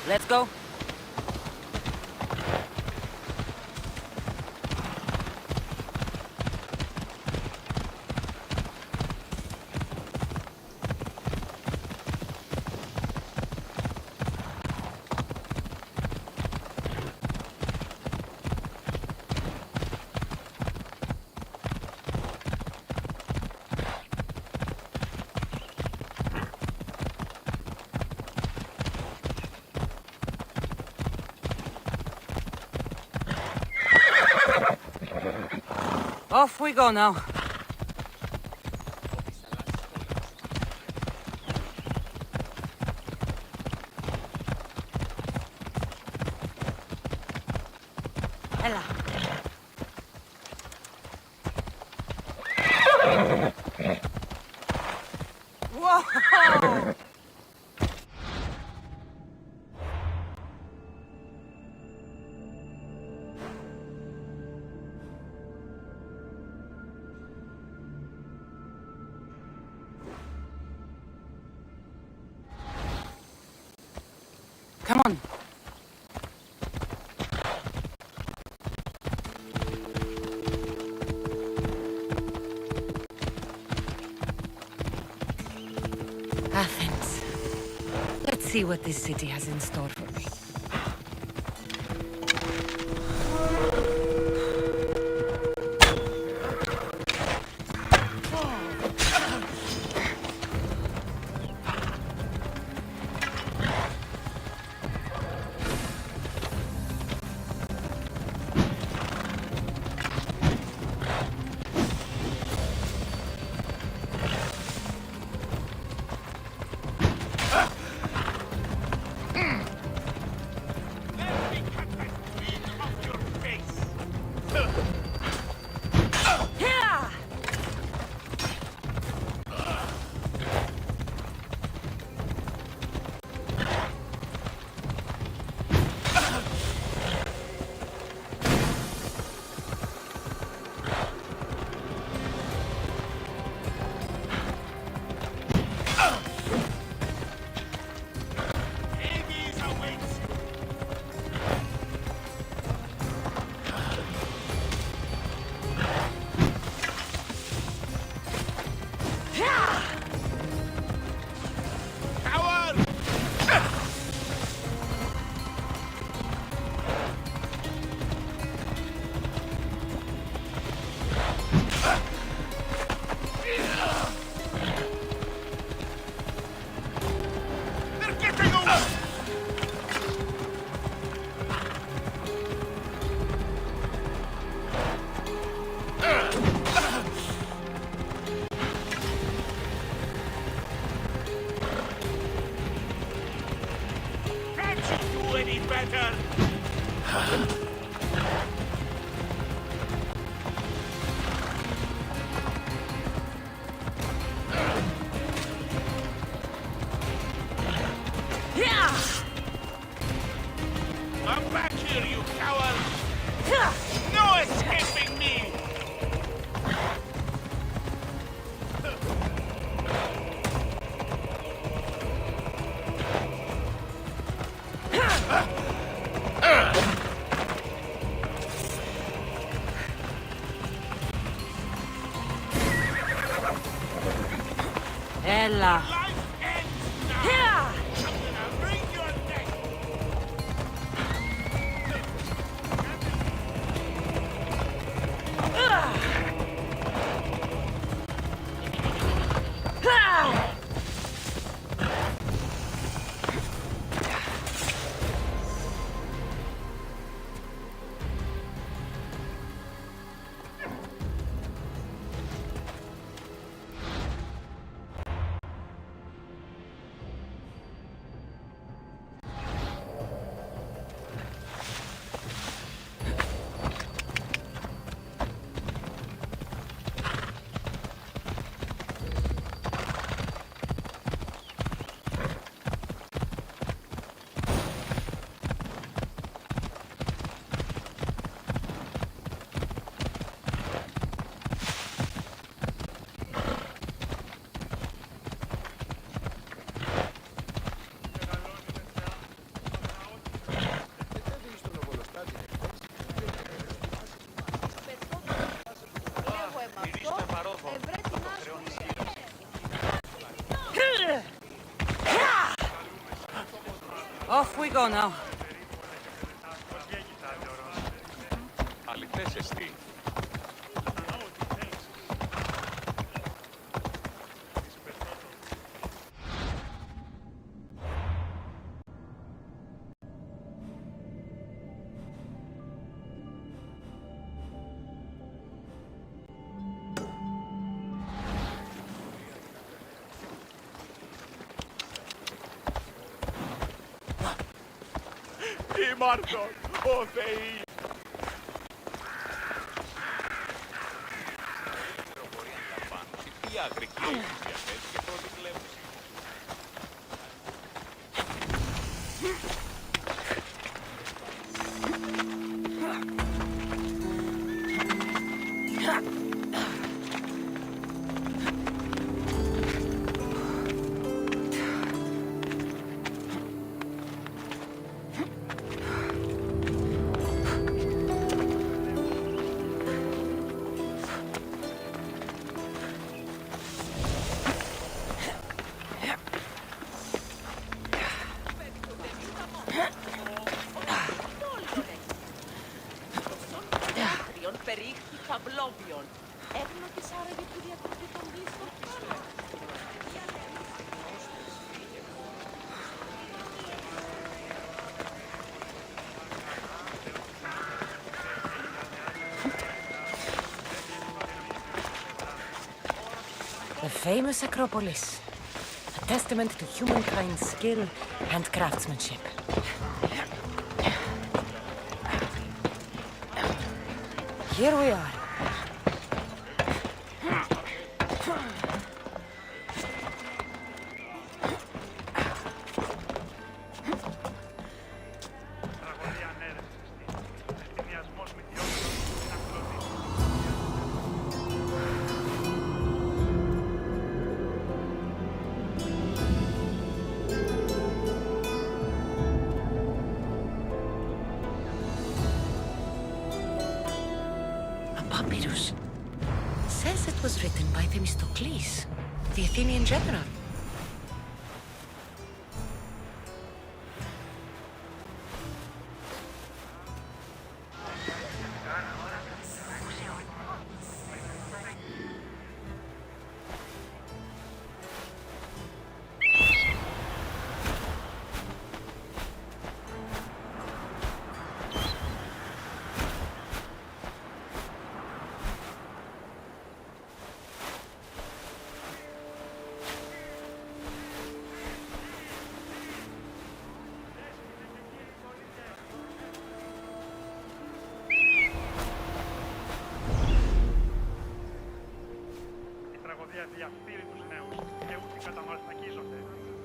Let's go. Off we go now. Ella. Whoa! Come on. Athens. Let's see what this city has in store for me. I'm back here, you coward! No escaping me! Ella. Life ends now! I'm gonna wring your neck! we go now? Αληθές εστί. Ήμαρτον, ο Θεή! Τι αγρική έκθεση διαθέτει και πρώτη κλέβωση. The famous Acropolis, a testament to humankind's skill and craftsmanship. Here we are. Papyrus. Says it was written by Themistocles, the Athenian general. Διαφθείρει τους νέους και ούτε καταμαλθακίζονται.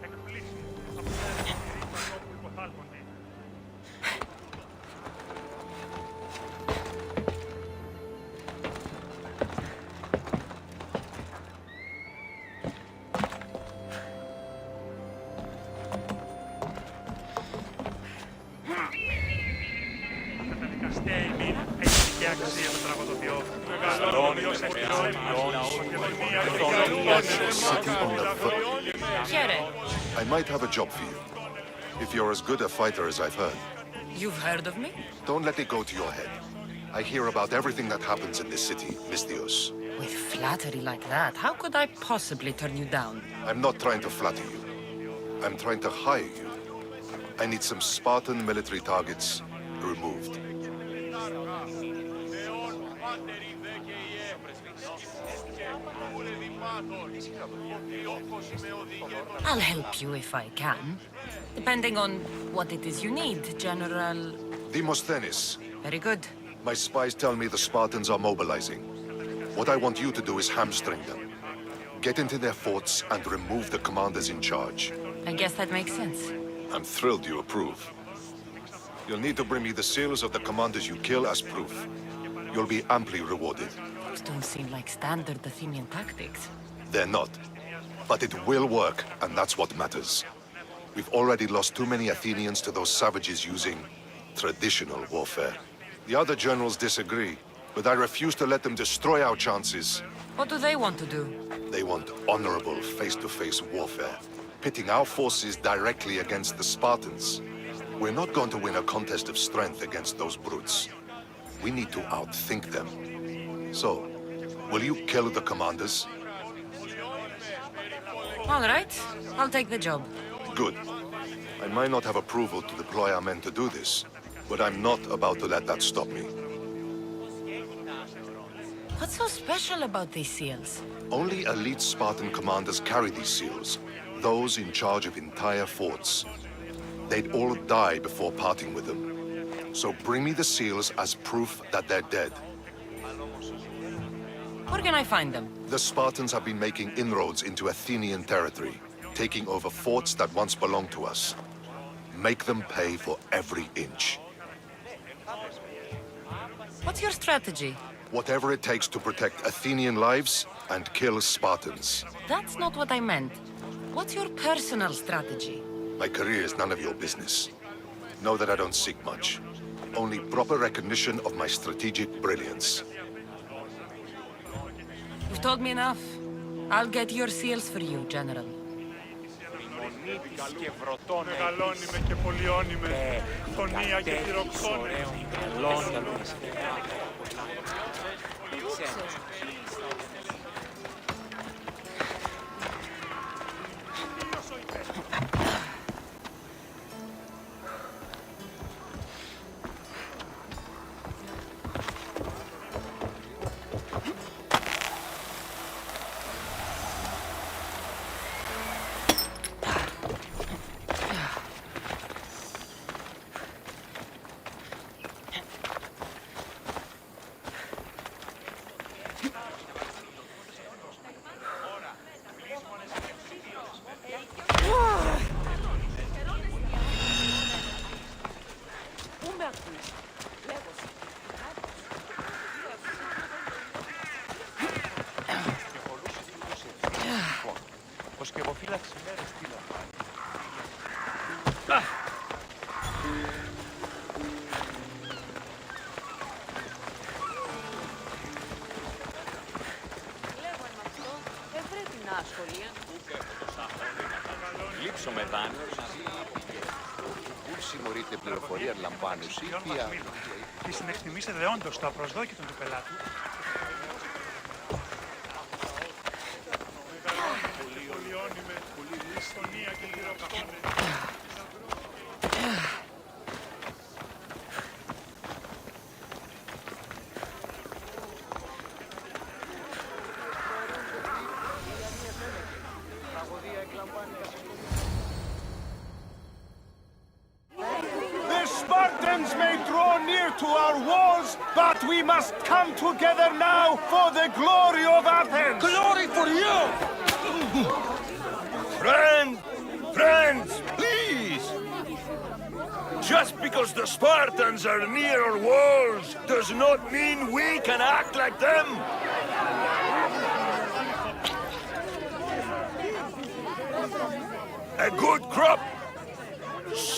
Εκπλήσει από τα ρητήρια που υποθάλπονται. Καταδικαστέ ημίν, έχει και αξία το τραγωδοποιό. I might have a job for you. If you're as good a fighter as I've heard. You've heard of me? Don't let it go to your head. I hear about everything that happens in this city, Mystios. With flattery like that, how could I possibly turn you down? I'm not trying to flatter you. I'm trying to hire you. I need some Spartan military targets removed. I'll help you if I can. Depending on what it is you need, General... Demosthenes, Very good. my spies tell me the Spartans are mobilizing. What I want you to do is hamstring them. Get into their forts and remove the commanders in charge. I guess that makes sense. I'm thrilled you approve. You'll need to bring me the seals of the commanders you kill as proof. You'll be amply rewarded. Those don't seem like standard Athenian tactics. They're not. But it will work, and that's what matters. We've already lost too many Athenians to those savages using traditional warfare. The other generals disagree, but I refuse to let them destroy our chances. What do they want to do? They want honorable face-to-face warfare, pitting our forces directly against the Spartans. We're not going to win a contest of strength against those brutes. We need to outthink them. So, will you kill the commanders? All right, I'll take the job. Good. I might not have approval to deploy our men to do this, but I'm not about to let that stop me. What's so special about these seals? Only elite Spartan commanders carry these seals, those in charge of entire forts. They'd all die before parting with them. So bring me the seals as proof that they're dead. Where can I find them? The Spartans have been making inroads into Athenian territory, taking over forts that once belonged to us. Make them pay for every inch. What's your strategy? Whatever it takes to protect Athenian lives and kill Spartans. That's not what I meant. What's your personal strategy? My career is none of your business. Know that I don't seek much. Only proper recognition of my strategic brilliance. You've told me enough. I'll get your seals for you, General. Μονίτης και βρωτών Μεγαλώνει με και πολιώνει με, φωνία και πυροκτώνει. ωραίων μυαλών για λόγες. Ο σκευοφύλαξης μέρες τι λαμβάνει. Λείψομαι δάνειος. Πού συμμορείται πληροφορία λαμβάνωση, η οποία... Και συνεκτιμήστε δεόντως το απροσδόκητο του πελάτου. Πολιώνει με φωνία και πυροκτώνει. The Spartans may draw near to our walls, but we must come together now for the glory of Athens! Glory for you! Friends, please! Just because the Spartans are near our walls does not mean we can act like them! A good crop!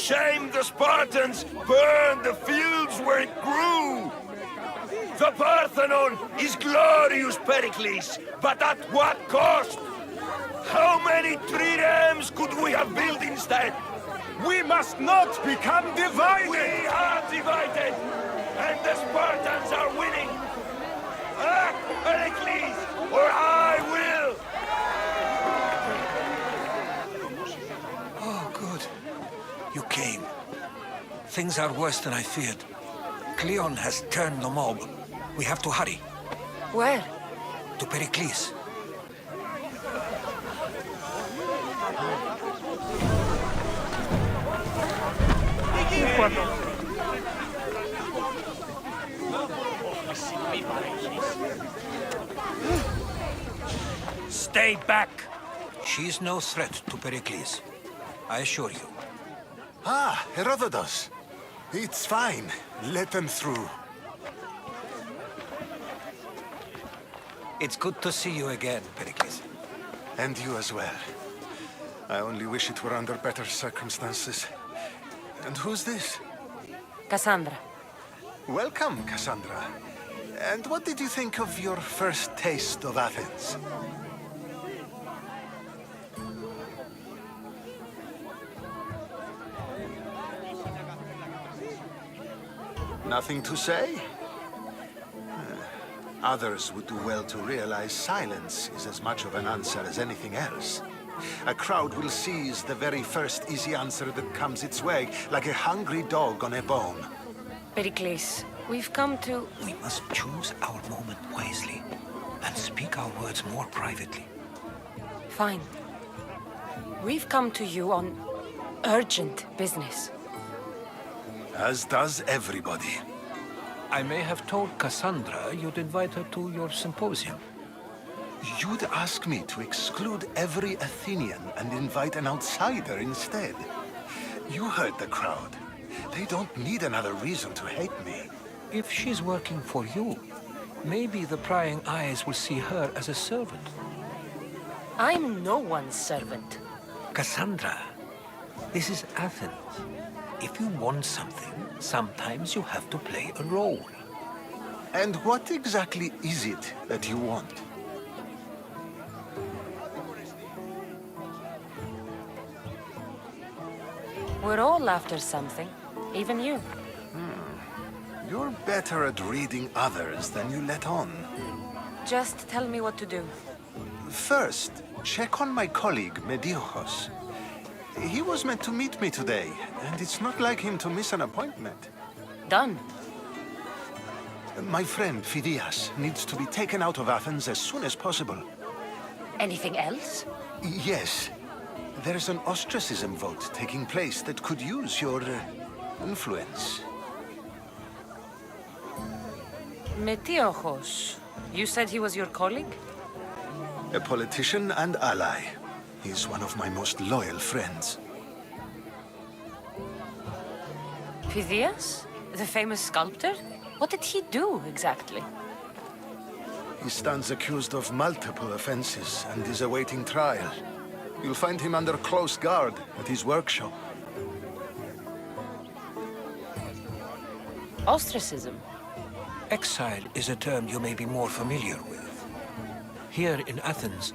Shame the Spartans burned the fields where it grew! The Parthenon is glorious, Pericles, but at what cost? How many triremes could we have built instead? We must not become divided! We are divided! And the Spartans are winning! Act, Pericles, or I will! Oh, good. You came. Things are worse than I feared. Cleon has turned the mob. We have to hurry. Where? To Pericles. Stay back! She's no threat to Pericles. I assure you. Ah, Herodotus. It's fine. Let them through. It's good to see you again, Pericles. And you as well. I only wish it were under better circumstances. And who's this? Kassandra. Welcome, Kassandra. And what did you think of your first taste of Athens? Nothing to say? Others would do well to realize silence is as much of an answer as anything else. A crowd will seize the very first easy answer that comes its way, like a hungry dog on a bone. Pericles, we've come to... We must choose our moment wisely and speak our words more privately. Fine. We've come to you on urgent business. As does everybody. I may have told Kassandra you'd invite her to your symposium. You'd ask me to exclude every Athenian and invite an outsider instead. You heard the crowd. They don't need another reason to hate me. If she's working for you, maybe the prying eyes will see her as a servant. I'm no one's servant. Kassandra, this is Athens. If you want something, sometimes you have to play a role. And what exactly is it that you want? We're all after something, even you. You're better at reading others than you let on. Just tell me what to do. First, check on my colleague, Mediochos. He was meant to meet me today, and it's not like him to miss an appointment. Done. My friend, Phidias, needs to be taken out of Athens as soon as possible. Anything else? Yes. There's an ostracism vote taking place that could use your influence. Metiochos. You said he was your colleague? A politician and ally. He's one of my most loyal friends. Phidias? The famous sculptor? What did he do, exactly? He stands accused of multiple offenses and is awaiting trial. You'll find him under close guard at his workshop. Ostracism? Exile is a term you may be more familiar with. Here in Athens,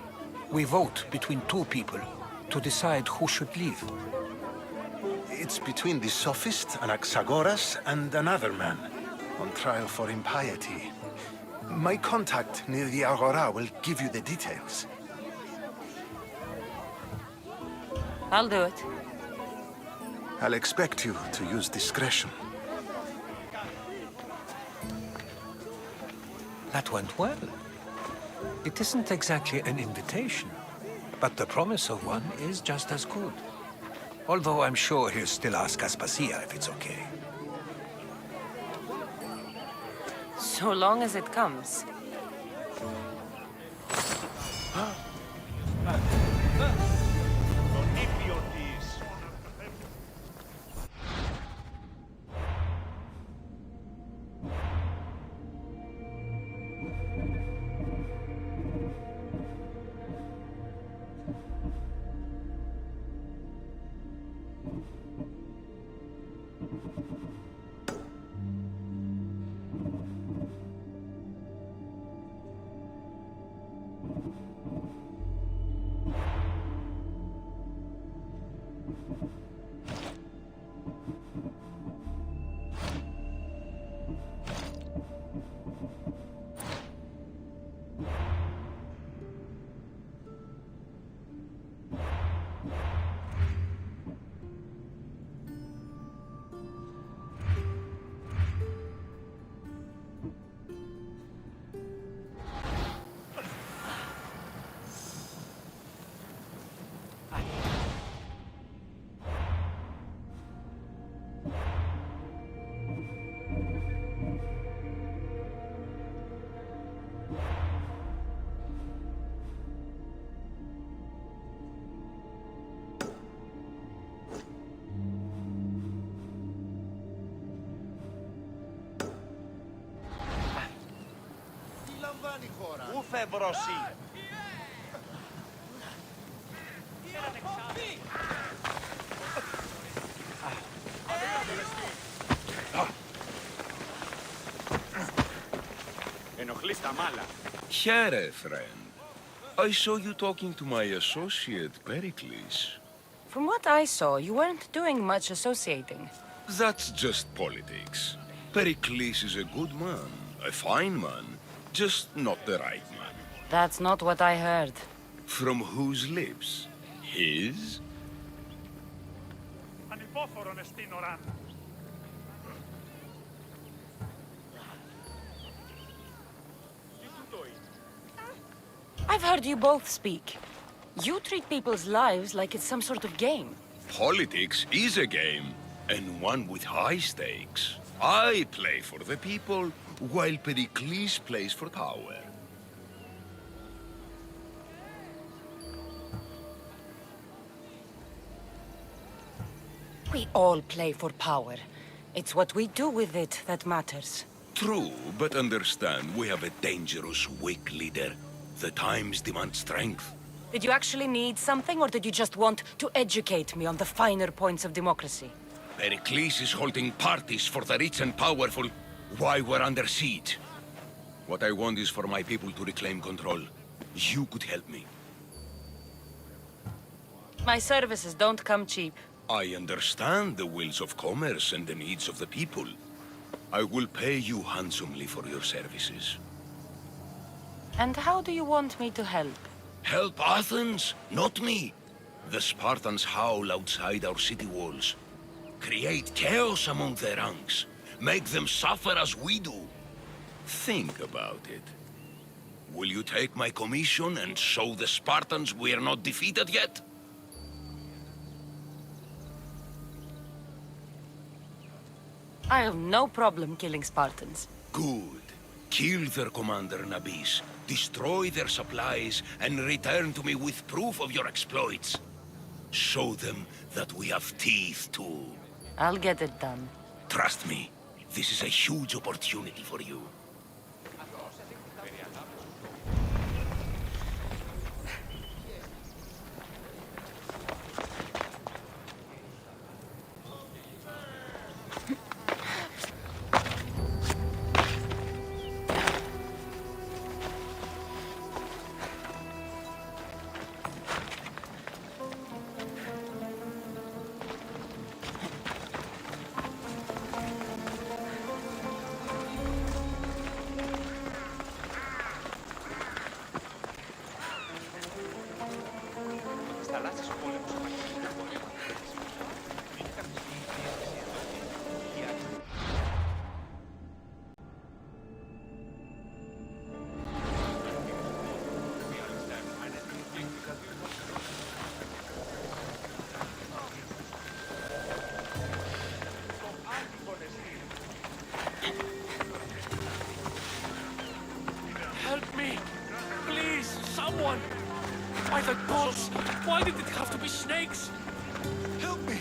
we vote between two people to decide who should leave. It's between the sophist Anaxagoras and another man, on trial for impiety. My contact near the Agora will give you the details. I'll do it. I'll expect you to use discretion. That went well. It isn't exactly an invitation, but the promise of one is just as good. Although I'm sure he'll still ask Aspasia if it's okay. So long as it comes. Πού φεύρωση! Ενοχλείς τα μάλα. Here, friend. I saw you talking to my associate, Pericles. From what I saw, you weren't doing much associating. That's just politics. Pericles is a good man, a fine man, just not the right man. That's not what I heard. From whose lips? His? Ανυπόφορον εστίν οράν. I've heard you both speak. You treat people's lives like it's some sort of game. Politics is a game, and one with high stakes. I play for the people, while Pericles plays for power. We all play for power. It's what we do with it that matters. True, but understand, we have a dangerous, weak leader. The times demand strength. Did you actually need something, or did you just want to educate me on the finer points of democracy? Pericles is holding parties for the rich and powerful while we're under siege. What I want is for my people to reclaim control. You could help me. My services don't come cheap. I understand the wills of commerce and the needs of the people. I will pay you handsomely for your services. And how do you want me to help? Help Athens, not me. The Spartans howl outside our city walls. Create chaos among their ranks. Make them suffer as we do. Think about it. Will you take my commission and show the Spartans we are not defeated yet? I have no problem killing Spartans. Good. Kill their commander Nabis, destroy their supplies, and return to me with proof of your exploits. Show them that we have teeth too. I'll get it done. Trust me, this is a huge opportunity for you. Help me! Please, someone! By the gods, why did it have to be snakes? Help me!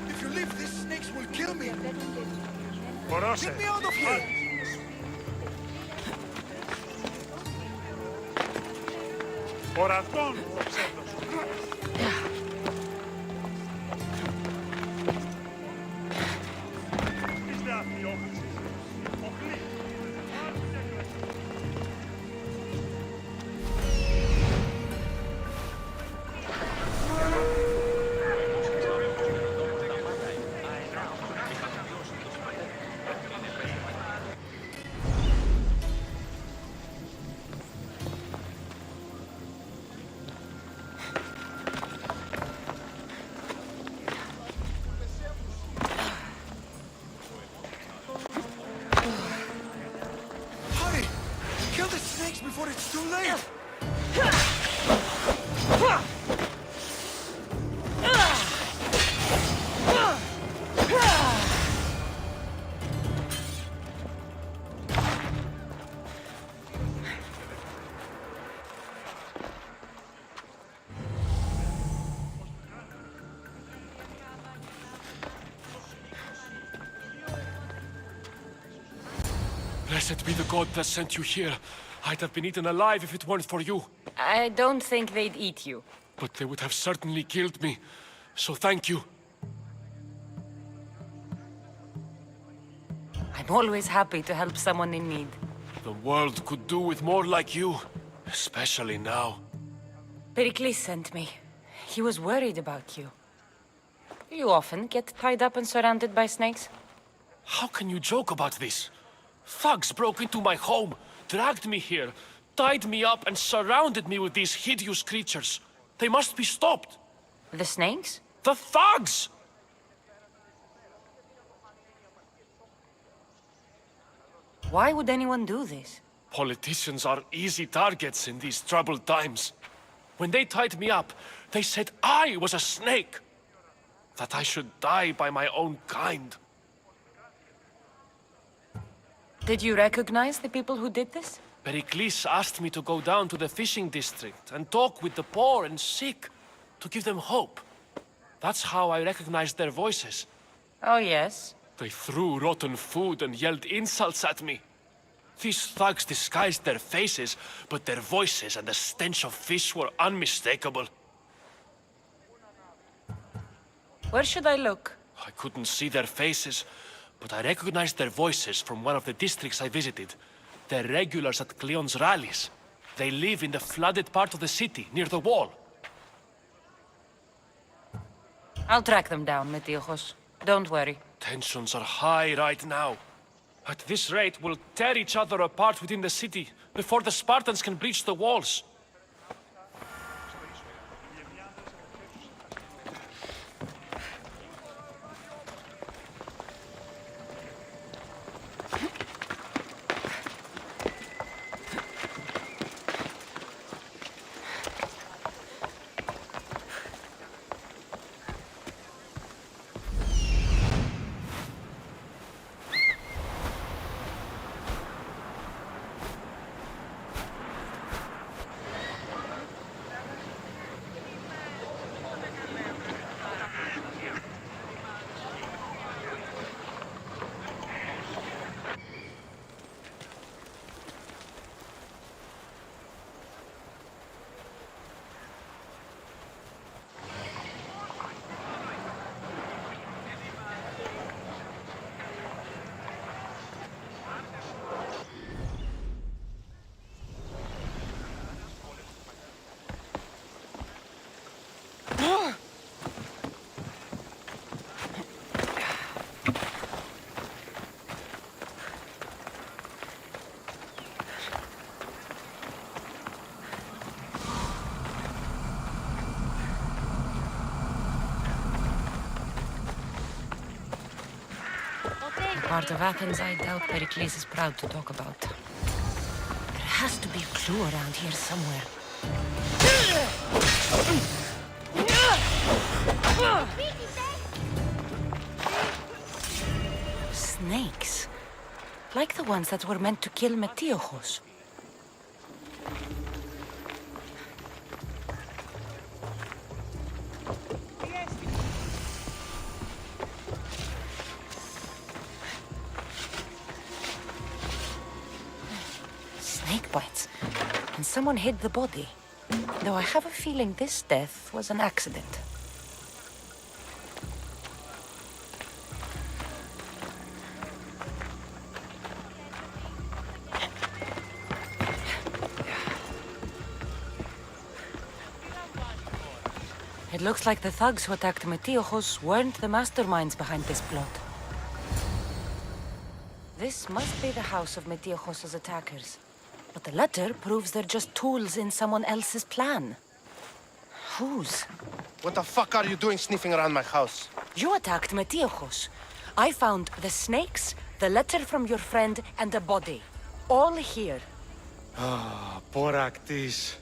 If you leave, these snakes will kill me! Μπορώσε. Get me out of here! Ορατών ο ψεύδος. Είστε αθιόχασης. Οχλή. Kill the snakes before it's too late! Blessed be the god that sent you here. I'd have been eaten alive if it weren't for you. I don't think they'd eat you. But they would have certainly killed me. So thank you. I'm always happy to help someone in need. The world could do with more like you. Especially now. Pericles sent me. He was worried about you. You often get tied up and surrounded by snakes? How can you joke about this? Thugs broke into my home, dragged me here, tied me up and surrounded me with these hideous creatures. They must be stopped. The snakes? The thugs! Why would anyone do this? Politicians are easy targets in these troubled times. When they tied me up, they said I was a snake. That I should die by my own kind. Did you recognize the people who did this? Pericles asked me to go down to the fishing district and talk with the poor and sick, to give them hope. That's how I recognized their voices. Oh, yes. They threw rotten food and yelled insults at me. These thugs disguised their faces, but their voices and the stench of fish were unmistakable. Where should I look? I couldn't see their faces, but I recognized their voices from one of the districts I visited. They're regulars at Cleon's rallies. They live in the flooded part of the city, near the wall. I'll track them down, Metiochos. Don't worry. Tensions are high right now. At this rate, we'll tear each other apart within the city before the Spartans can breach the walls. A part of Athens I doubt Pericles is proud to talk about. There has to be a clue around here somewhere. Snakes. Like the ones that were meant to kill Metiochos. Snake bites. And someone hid the body. Though I have a feeling this death was an accident. It looks like the thugs who attacked Metiochos weren't the masterminds behind this plot. This must be the house of Metiochos' attackers. But the letter proves they're just tools in someone else's plan. Whose? What the fuck are you doing sniffing around my house? You attacked Metiochos. I found the snakes, the letter from your friend, and a body. All here. Ah, Boraktis.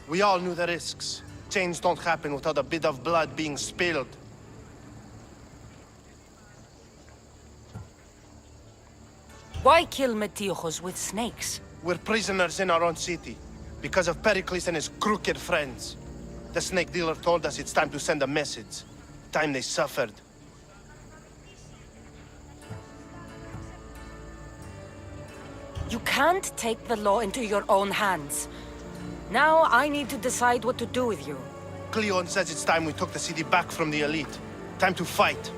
We all knew the risks. Change don't happen without a bit of blood being spilled. Why kill Metiochos with snakes? We're prisoners in our own city, because of Pericles and his crooked friends. The snake dealer told us it's time to send a message. Time they suffered. You can't take the law into your own hands. Now I need to decide what to do with you. Cleon says it's time we took the city back from the elite. Time to fight.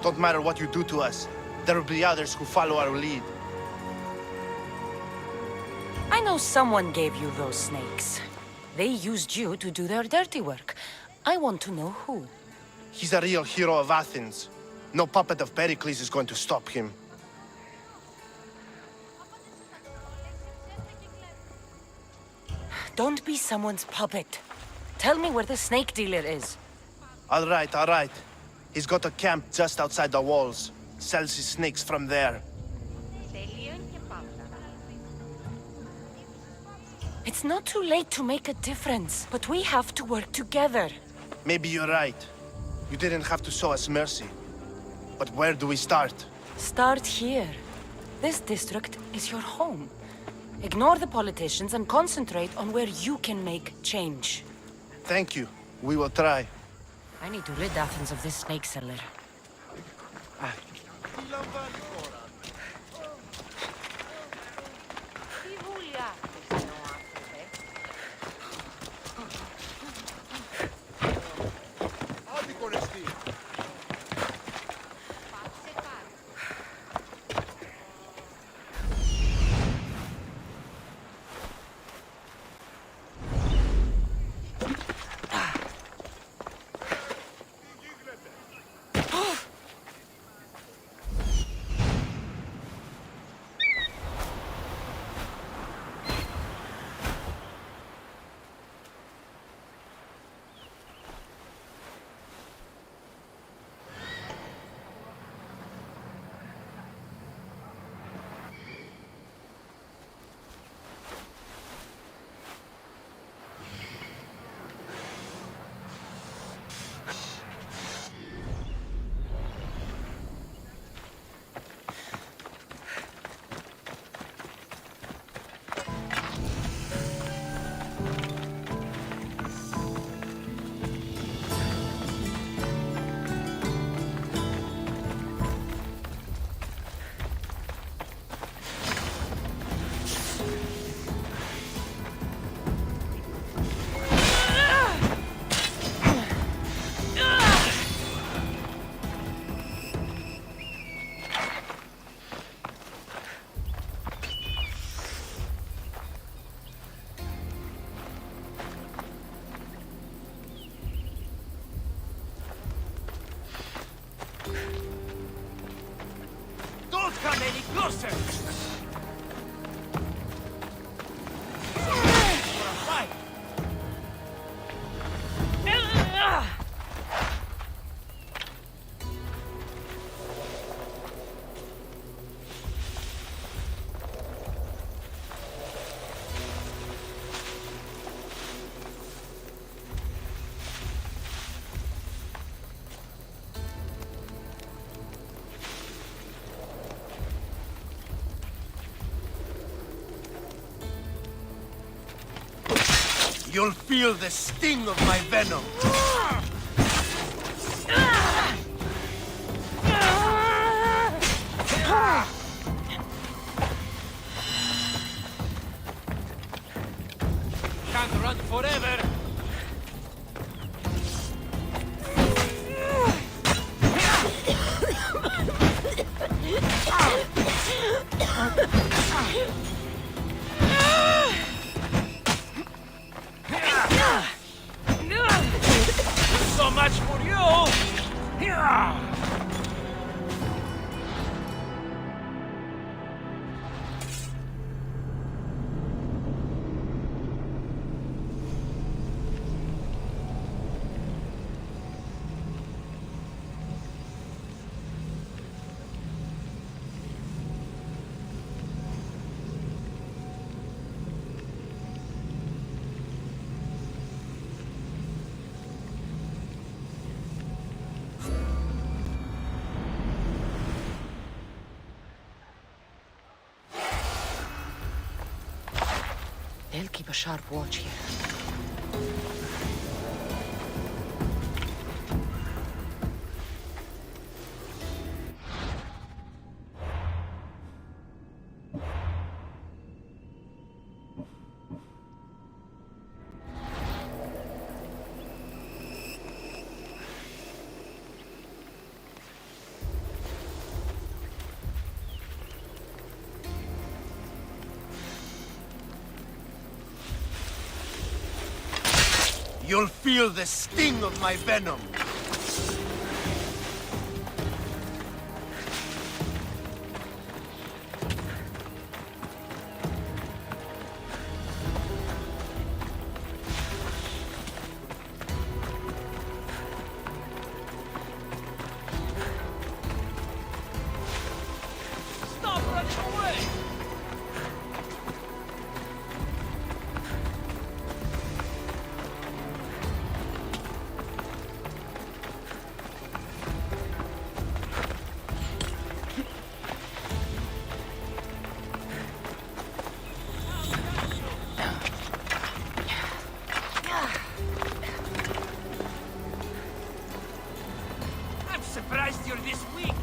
Don't matter what you do to us. There will be others who follow our lead. I know someone gave you those snakes. They used you to do their dirty work. I want to know who. He's a real hero of Athens. No puppet of Pericles is going to stop him. Don't be someone's puppet. Tell me where the snake dealer is. All right. He's got a camp just outside the walls. Sells his snakes from there. It's not too late to make a difference, but we have to work together. Maybe you're right. You didn't have to show us mercy. But where do we start? Start here. This district is your home. Ignore the politicians and concentrate on where you can make change. Thank you. We will try. I need to rid Athens of this snake seller. Don't come any closer! You'll feel the sting of my venom. Can't run forever! So much for you! They'll keep a sharp watch here. You'll feel the sting of my venom. surprised you're this weak.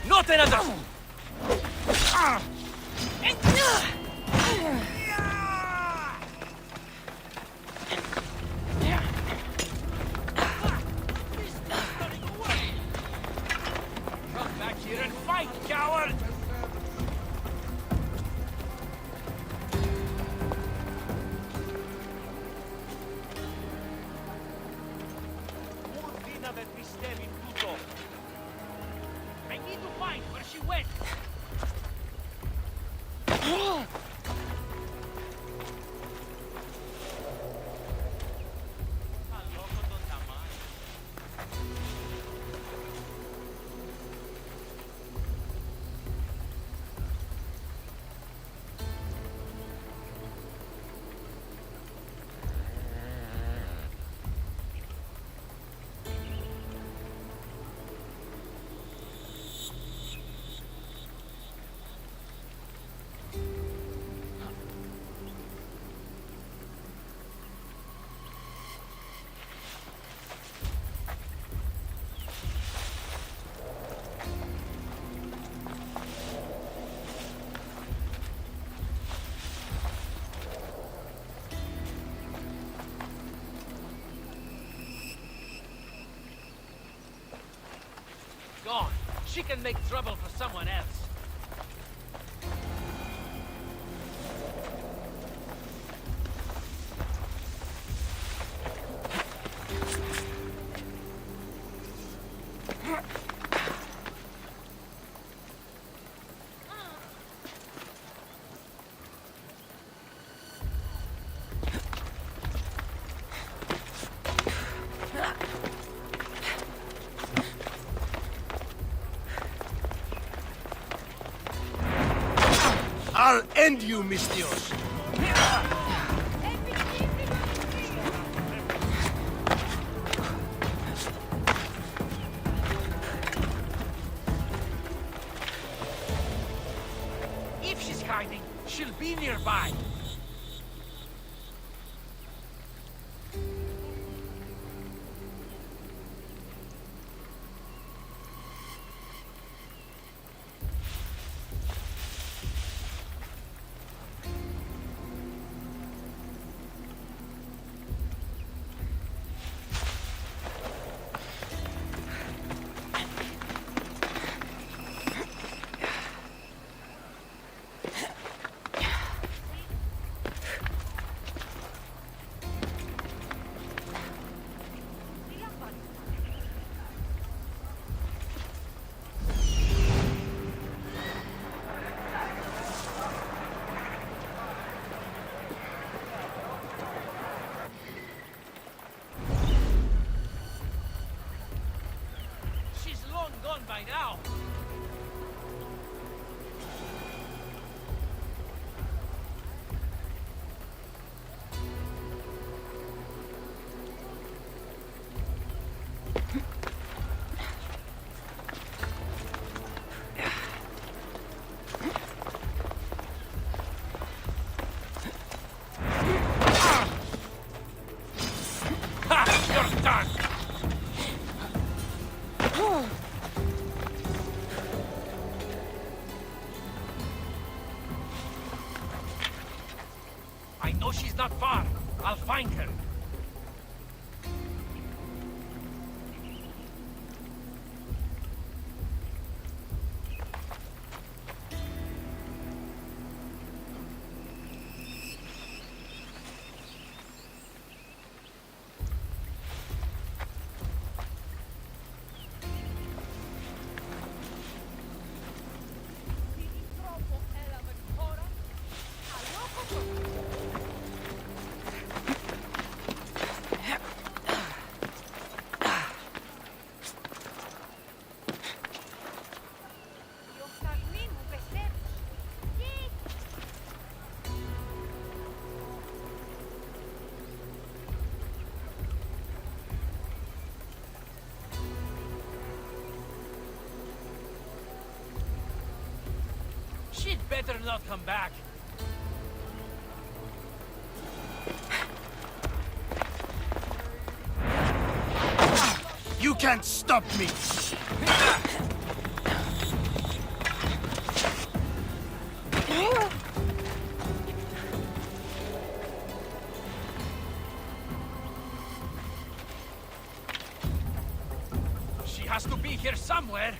Not another! Come back here and fight, coward! I need to find where she went! Gone. She can make trouble for someone else. I'll end you, Mistios! If she's hiding, she'll be nearby. done! I know she's not far. I'll find her. She'd better not come back. You can't stop me! She has to be here somewhere.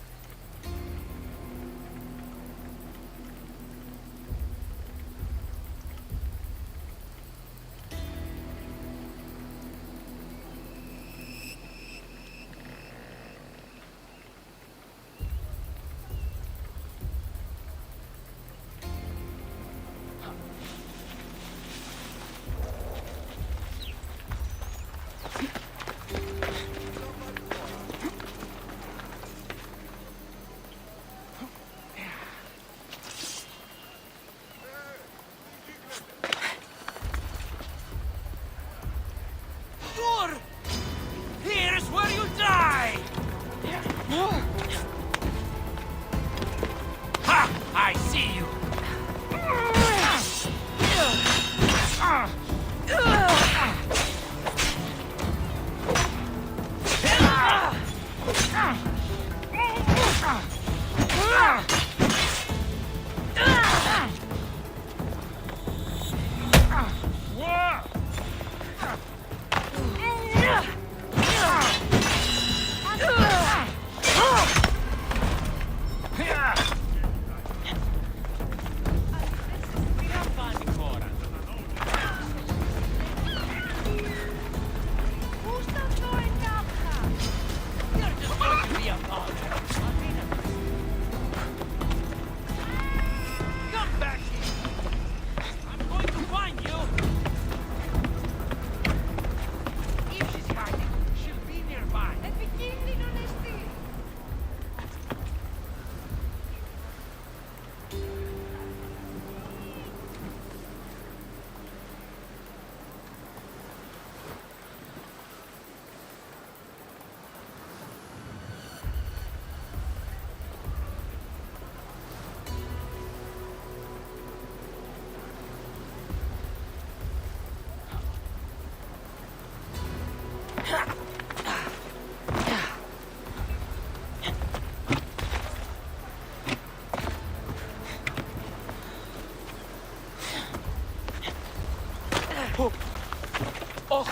Here's where you die! Ha! I see you!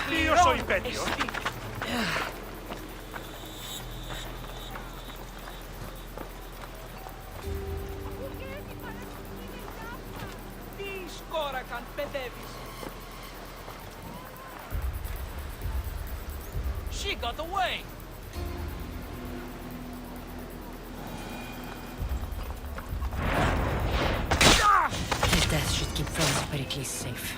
Io sono il peggio. She got away! His death should keep Friends Pericles safe.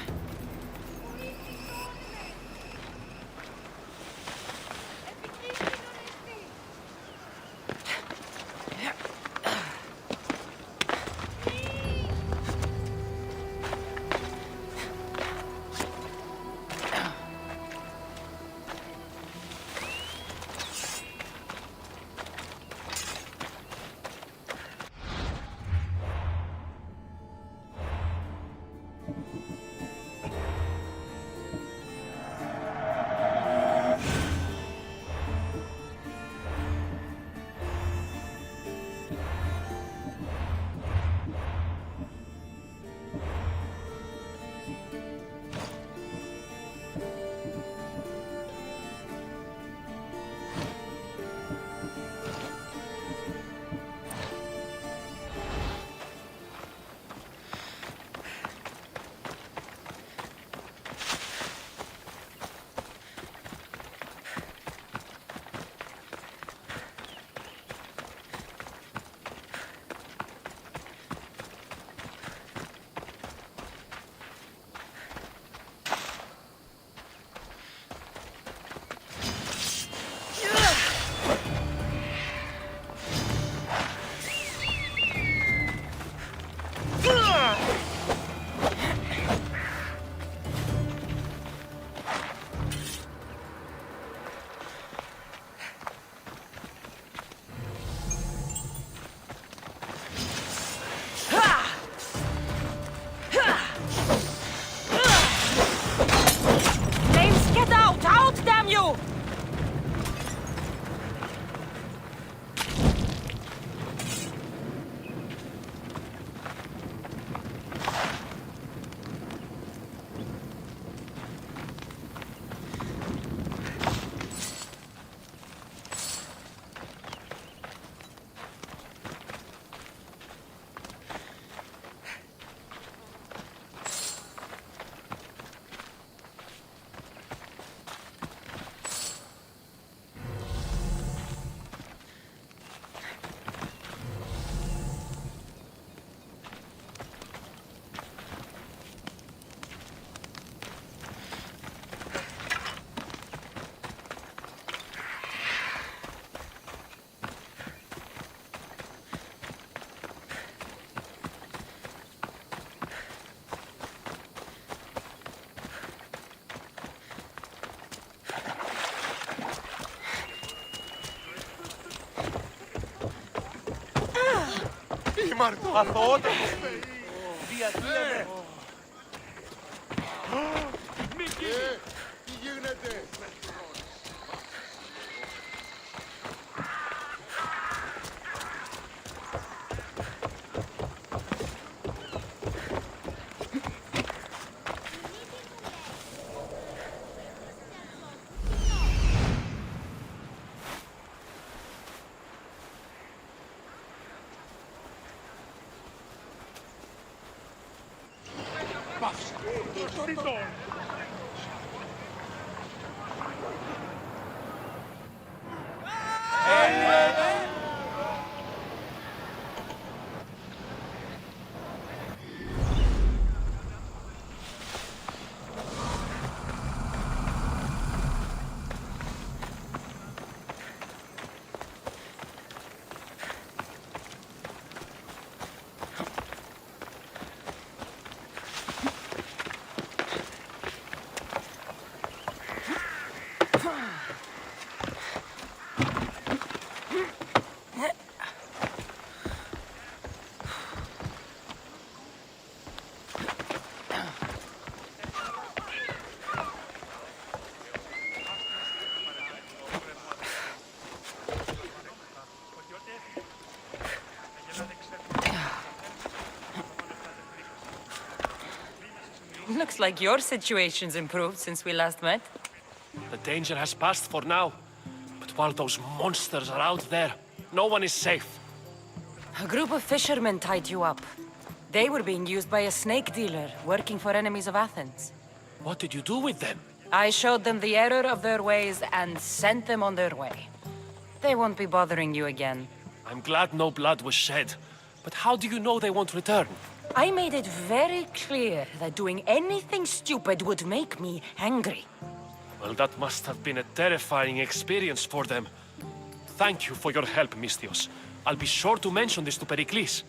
Αθωότητα. Διατίαμε. Τι γίνεται? Looks like your situation's improved since we last met. The danger has passed for now. But while those monsters are out there, no one is safe. A group of fishermen tied you up. They were being used by a snake dealer working for enemies of Athens. What did you do with them? I showed them the error of their ways and sent them on their way. They won't be bothering you again. I'm glad no blood was shed. But how do you know they won't return? I made it very clear that doing anything stupid would make me angry. Well, that must have been a terrifying experience for them. Thank you for your help, Misthios. I'll be sure to mention this to Pericles.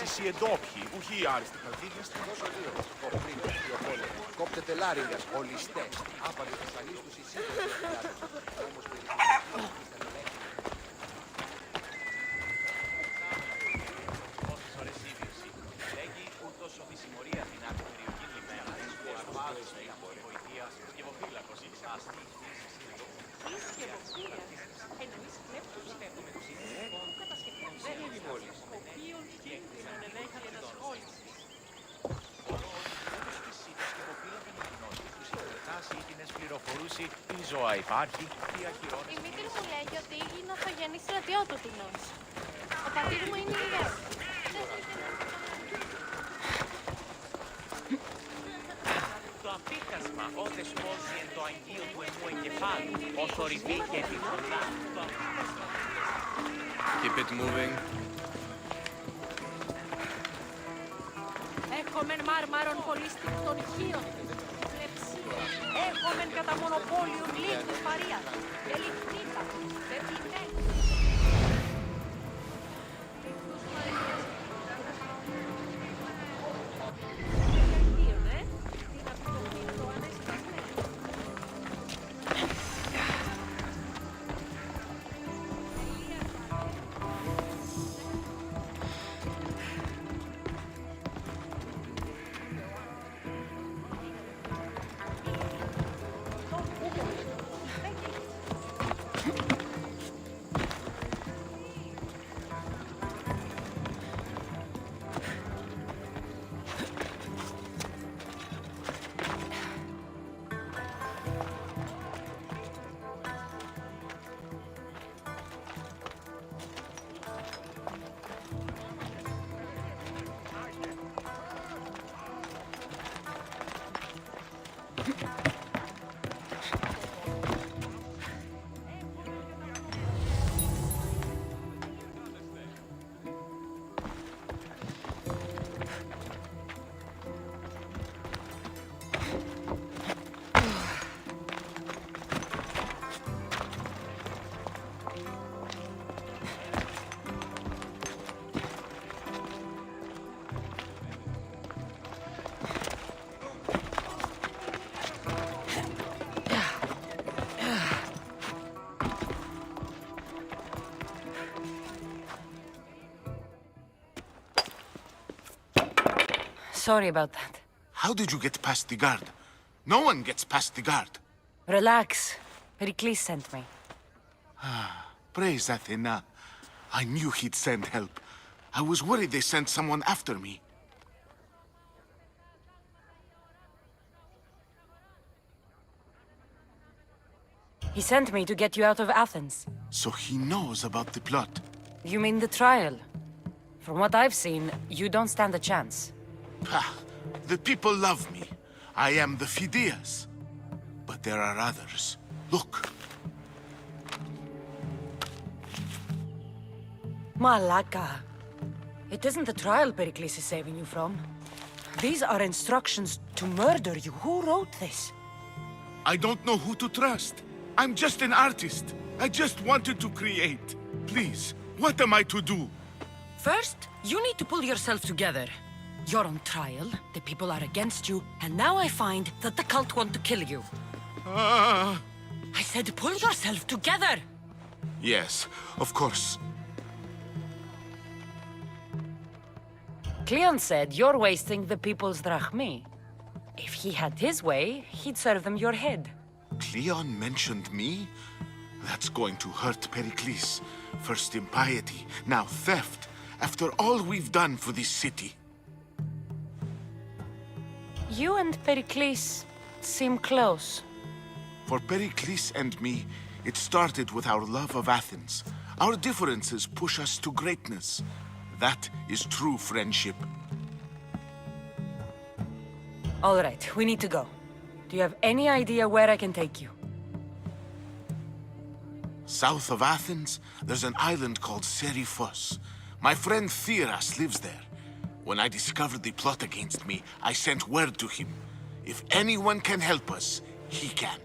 εσείς οι εντόπιοι, ουχή οι άριστοι χαλκίδες. Δώσω δύο. Κοπρίνο, πιο πόλεμο. Κόπτετε λάριγας, ολιστές. Άπαντες ασφαλείς τους εισήγητες. Όμως Όσες ώρες ίδιος λέγει ούτως ότι η συμμορία την άκρη περιοχή λιμένα της Κουαρμάδος βοηθεία σκευοφύλακος ή αστή. Τι σκευοφύλακος εννοείς κλέπτους που κατασκευασμένους, οποίων κίνδυνον ενέχει ενασχόληση. Ήτινες πληροφορούσε τι ζώα υπάρχει, τι ακυρώνει. Η μήτρη μου λέγει ότι είναι ο θογενής στρατιώτοτηνος. Ο πατήρ μου είναι ιερός. Το απίκασμα, ο δεσμός εν το αγγείο του εμού εγκεφάλου, ο θορυβή και τη φωνά. Keep it moving. Έχομεν μάρμαρον πολύστικτων χείων. Έχομεν κατά μονοπόλιον λίγους παρίας. Ελιχνίτα, πεπλημέν. Sorry about that. How did you get past the guard? No one gets past the guard. Relax. Pericles sent me. Praise Athena. I knew he'd send help. I was worried they sent someone after me. He sent me to get you out of Athens. So he knows about the plot. You mean the trial? From what I've seen, you don't stand a chance. Ah, the people love me. I am the Phidias. But there are others. Look. Malaka. It isn't the trial Pericles is saving you from. These are instructions to murder you. Who wrote this? I don't know who to trust. I'm just an artist. I just wanted to create. Please, what am I to do? First, you need to pull yourself together. You're on trial, the people are against you, and now I find that the cult want to kill you. I said pull yourself together! Yes, of course. Cleon said you're wasting the people's drachmi. If he had his way, he'd serve them your head. Cleon mentioned me? That's going to hurt Pericles. First impiety, now theft. After all we've done for this city. You and Pericles seem close. For Pericles and me, it started with our love of Athens. Our differences push us to greatness. That is true friendship. All right, we need to go. Do you have any idea where I can take you? South of Athens, there's an island called Seriphos. My friend Theras lives there. When I discovered the plot against me, I sent word to him. If anyone can help us, he can.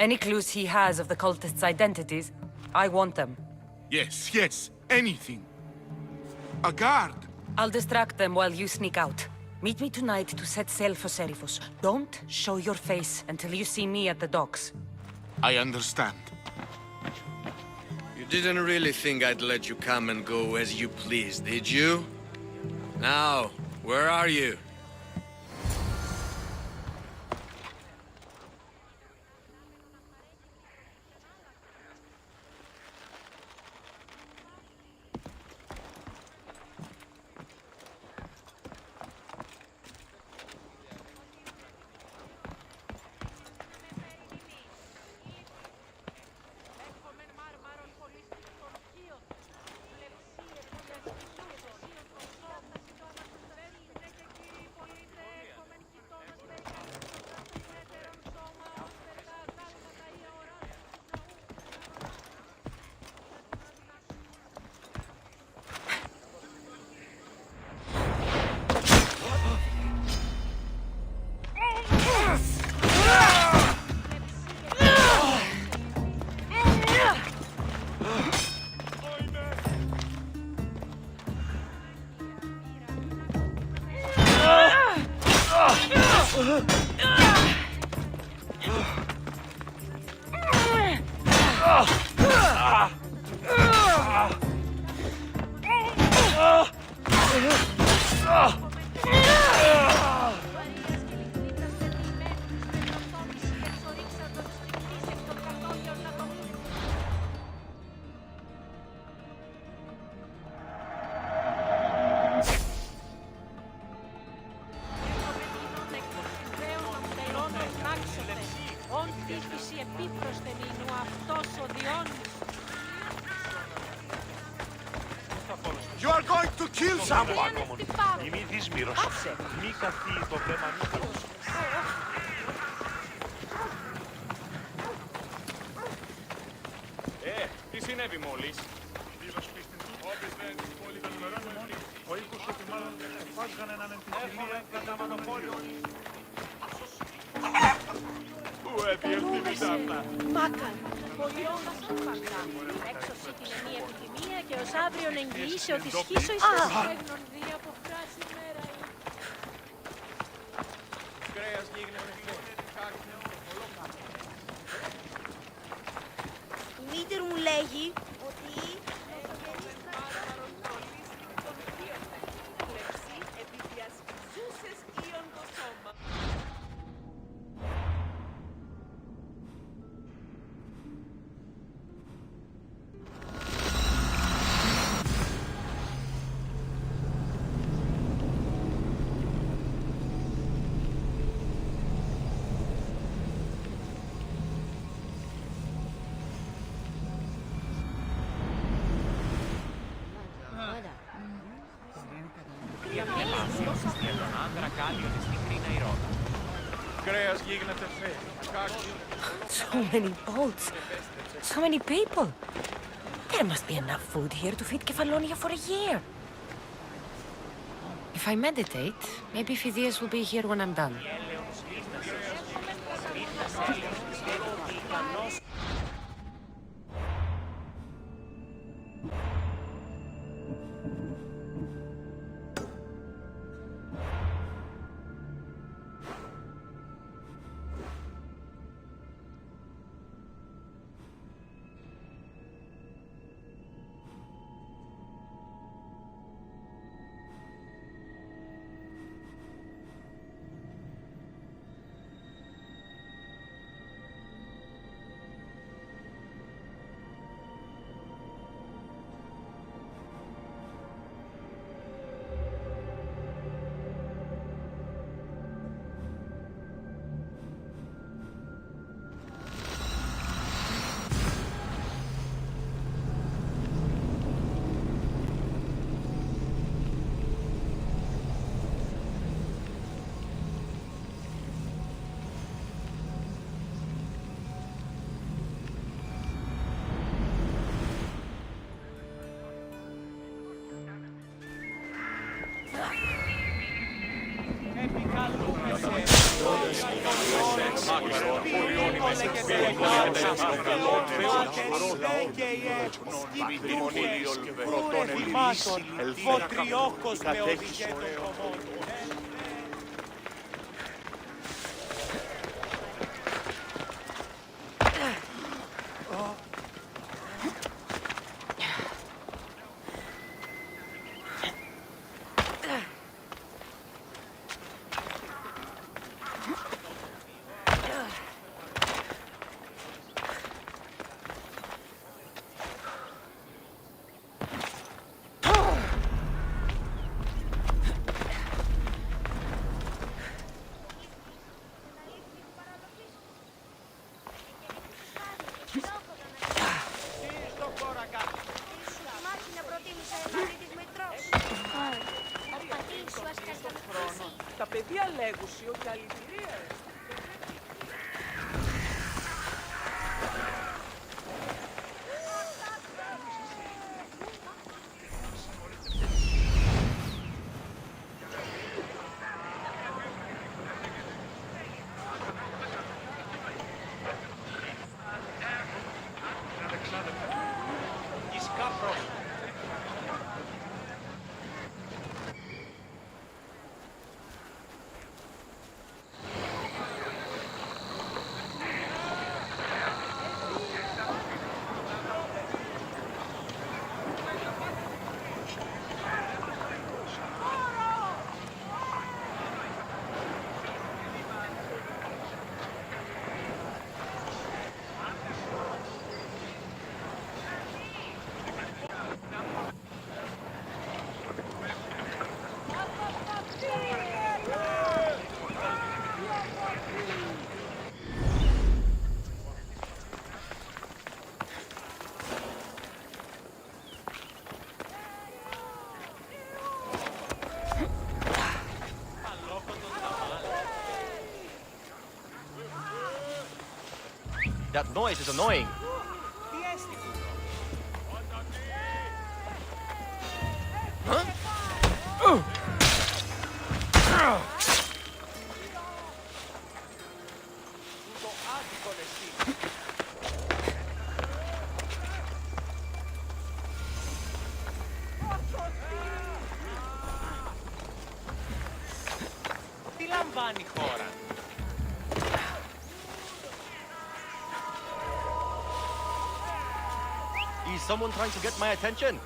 Any clues he has of the cultists' identities, I want them. Yes, anything. A guard. I'll distract them while you sneak out. Meet me tonight to set sail for Serifos. Don't show your face until you see me at the docks. I understand. You didn't really think I'd let you come and go as you please, did you? Now, where are you? You are going to kill someone! Είμαι δύσμυρος. Μη καθείς το θέμα νύχαλος. Τι συνέβη μόλις? Ο οίκος ότι μάλλον φάσγανε έναν εμφυσιλία κατά μονοπόλιο. Πού έδιευθύνεις αυτά? Μάκαν, πολύ όμως φαντά. Έξω την ενή επιθυμία και ως αύριον εγγυήσει ότι σχίσω εις τεσσέγνων δι' από φράση μέρα. Κρέας γίγνεται Η μήτερ μου λέγει ότι... Κρέας γίγνεται φέ. So many boats. So many people. There must be enough food here to feed Kefalonia for a year. If I meditate, maybe Phidias will be here when I'm done. Μάκαρον, πολιώνυμο Τα παιδιά λέγουσιο και αληθυρία. That noise is annoying. Τι λαμβάνει η χώρα? Is someone trying to get my attention?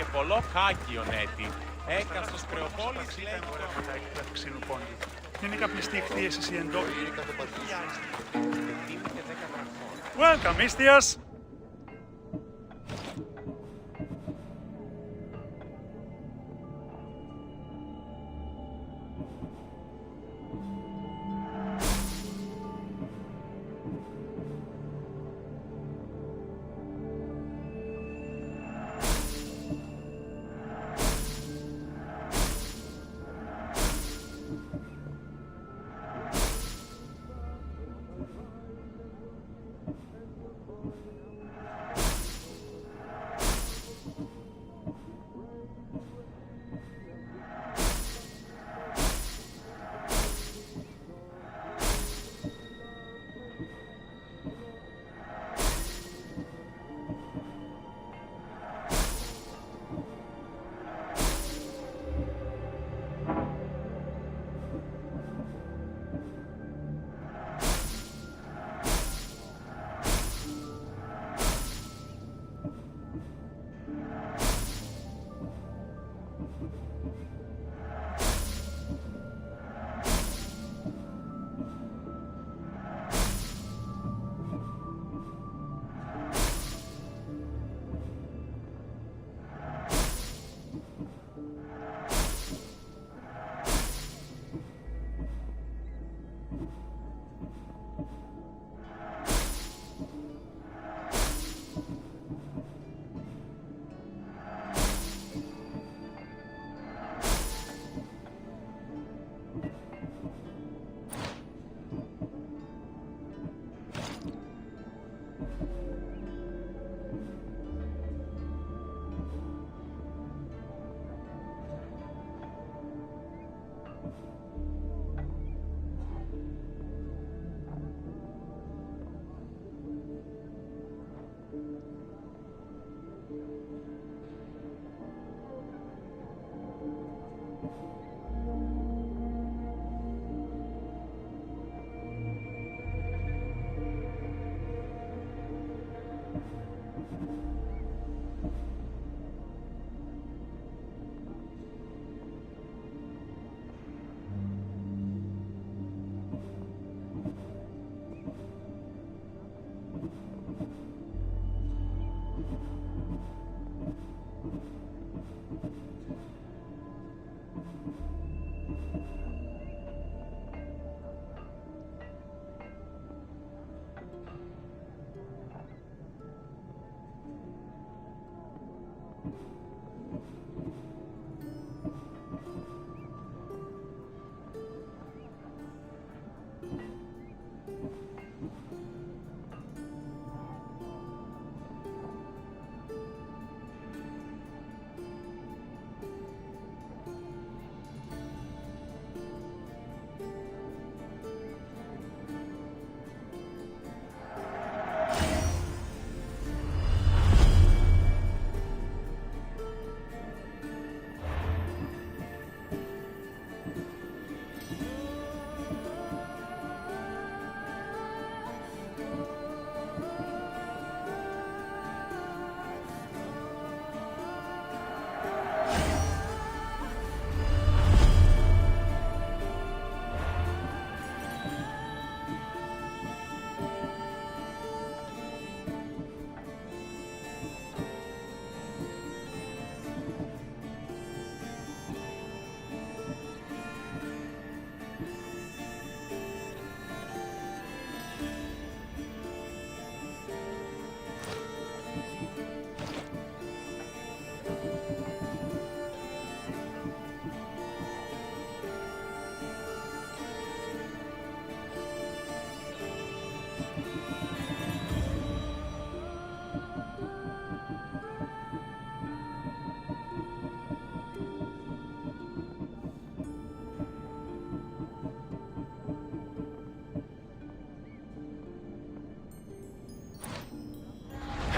και πολλό κάκιον έτη. Έκαστος Κρεοπόλης λέγει του ξύνου πόντου. Είναι καπνιστή ηχθείες εσύ εντόπιοι. Welcome, Istias!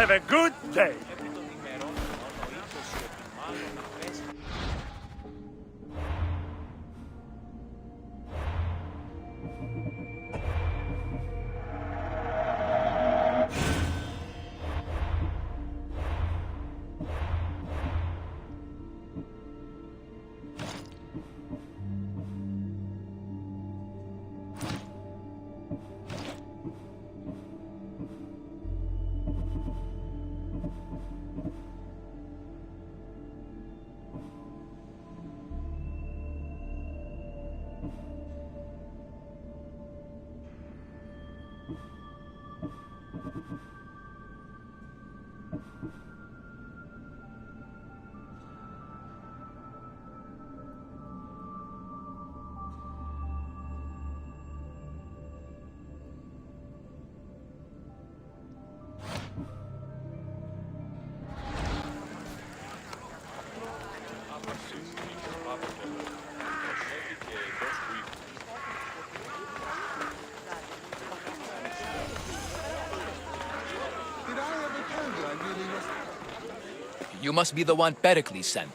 Have a good day. You must be the one Pericles sent.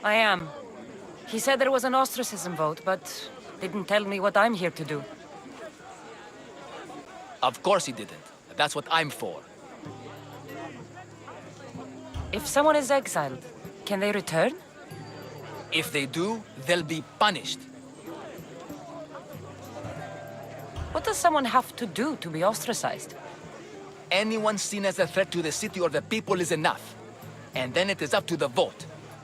I am. He said there was an ostracism vote, but didn't tell me what I'm here to do. Of course he didn't. That's what I'm for. If someone is exiled, can they return? If they do, they'll be punished. What does someone have to do to be ostracized? Anyone seen as a threat to the city or the people is enough. And then it is up to the vote.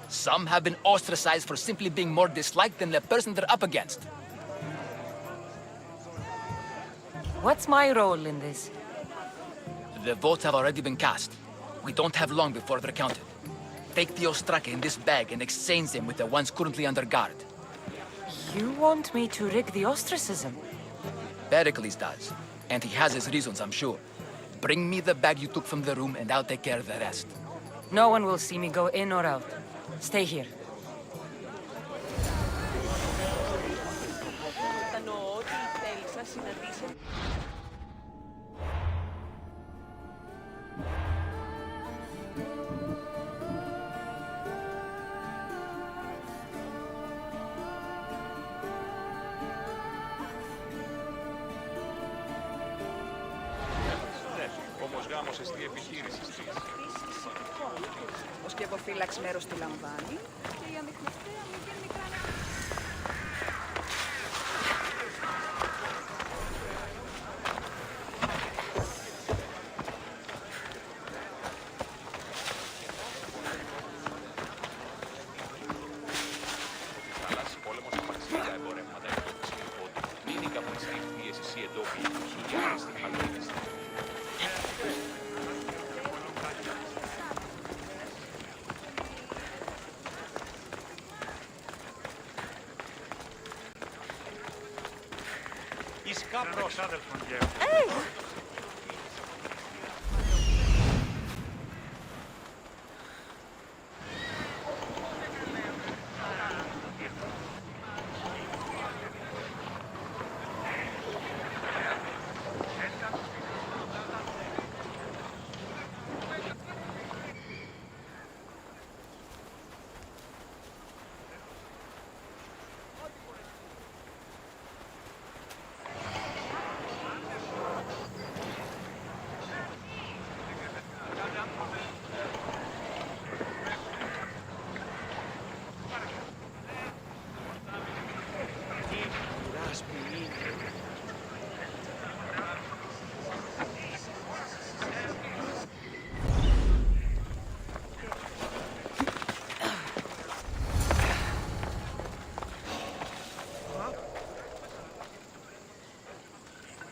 Some have been ostracized for simply being more disliked than the person they're up against. What's my role in this? The votes have already been cast. We don't have long before they're counted. Take the ostraka in this bag and exchange them with the ones currently under guard. You want me to rig the ostracism? Pericles does. And he has his reasons, I'm sure. Bring me the bag you took from the room and I'll take care of the rest. No one will see me go in or out. Stay here. Κατανοώ ότι θέλησα να συναντήσετε. Όμως γάμος εστί επιχείρησης της. Ο σκευοφύλαξ μέρος τη λαμβάνει και η ανιχνευτέα μην γίνει μικρά. Θαλάσσι πόλεμος απαξιακά εμπορεύματα υπό τη συνεπότη. Είναι η καπνιστική πίεση ή εντόπιοι χιλιάδες στην Χαλκίνης.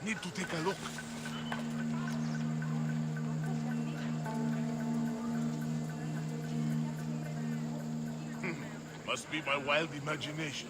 Need to take a look. Must be my wild imagination.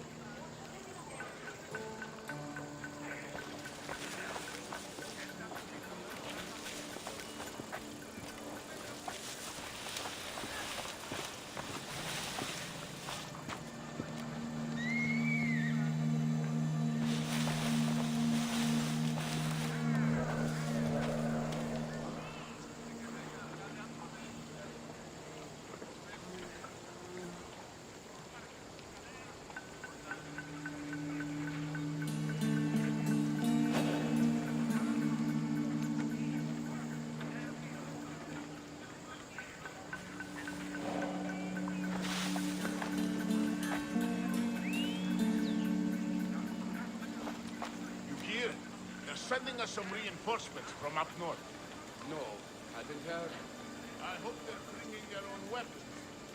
Sending us some reinforcements from up north. No, haven't heard. I hope they're bringing their own weapons.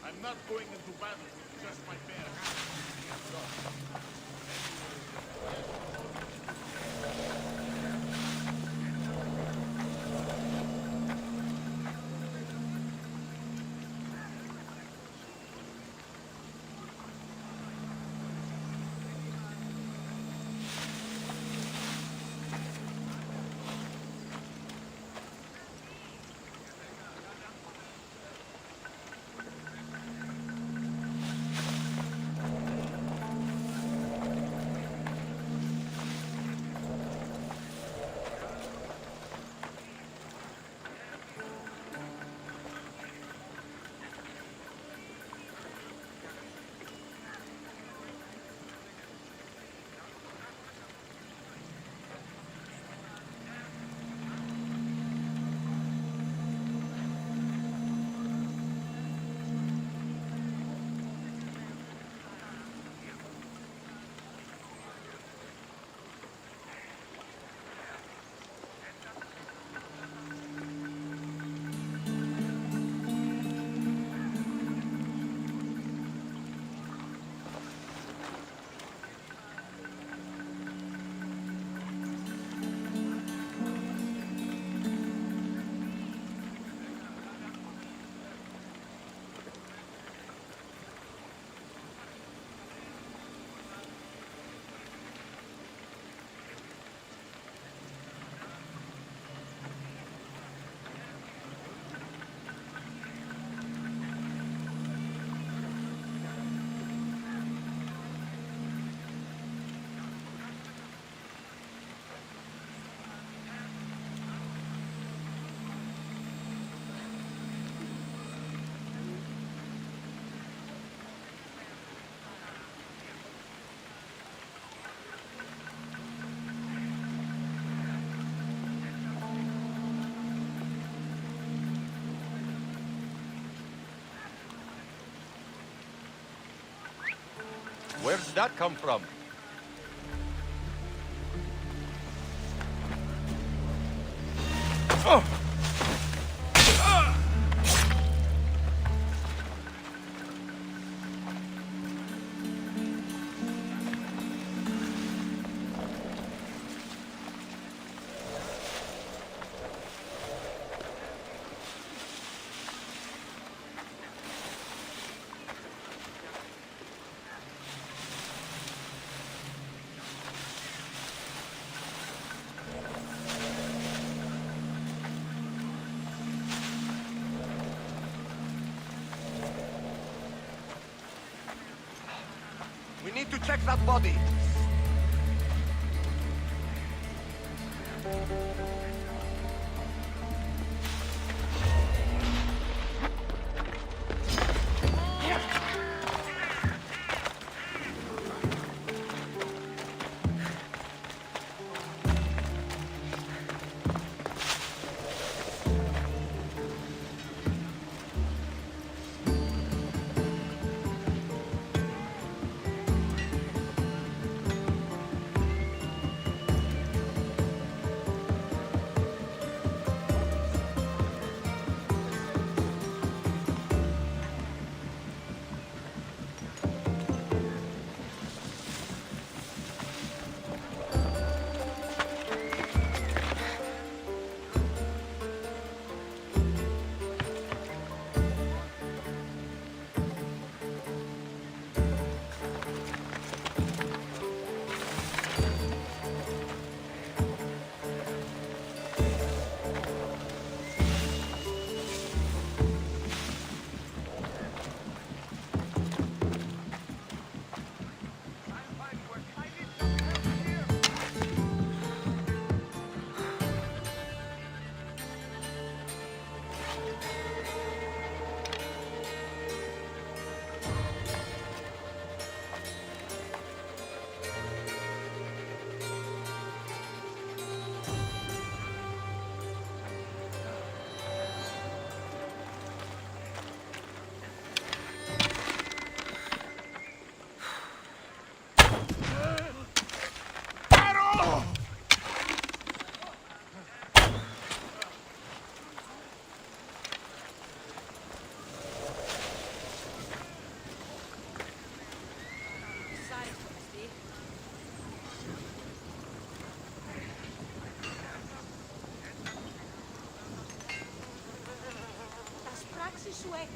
I'm not going into battle with just my bare hands. Where did that come from? We need to check that body.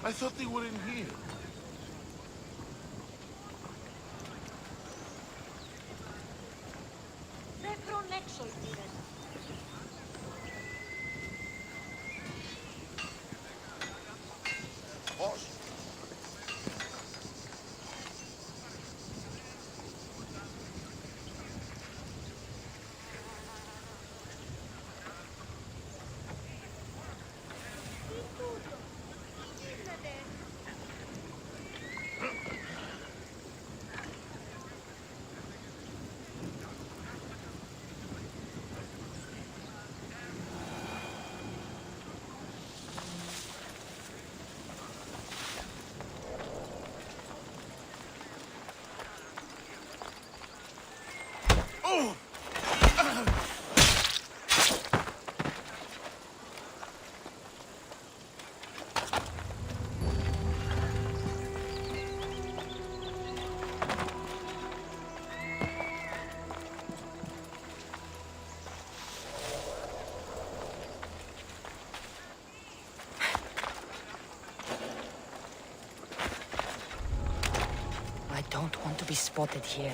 I thought they were in here. I don't want to be spotted here.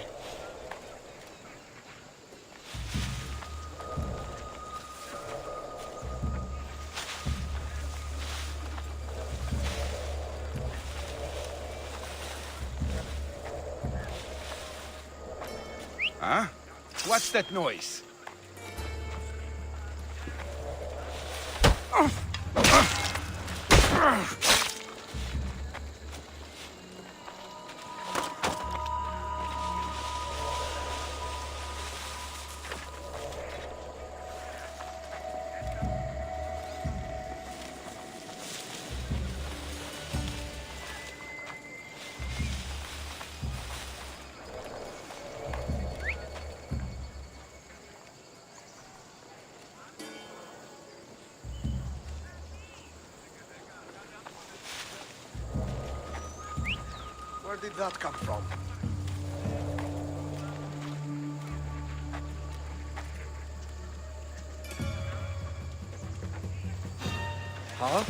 Huh? What's that noise? did that come from? Huh?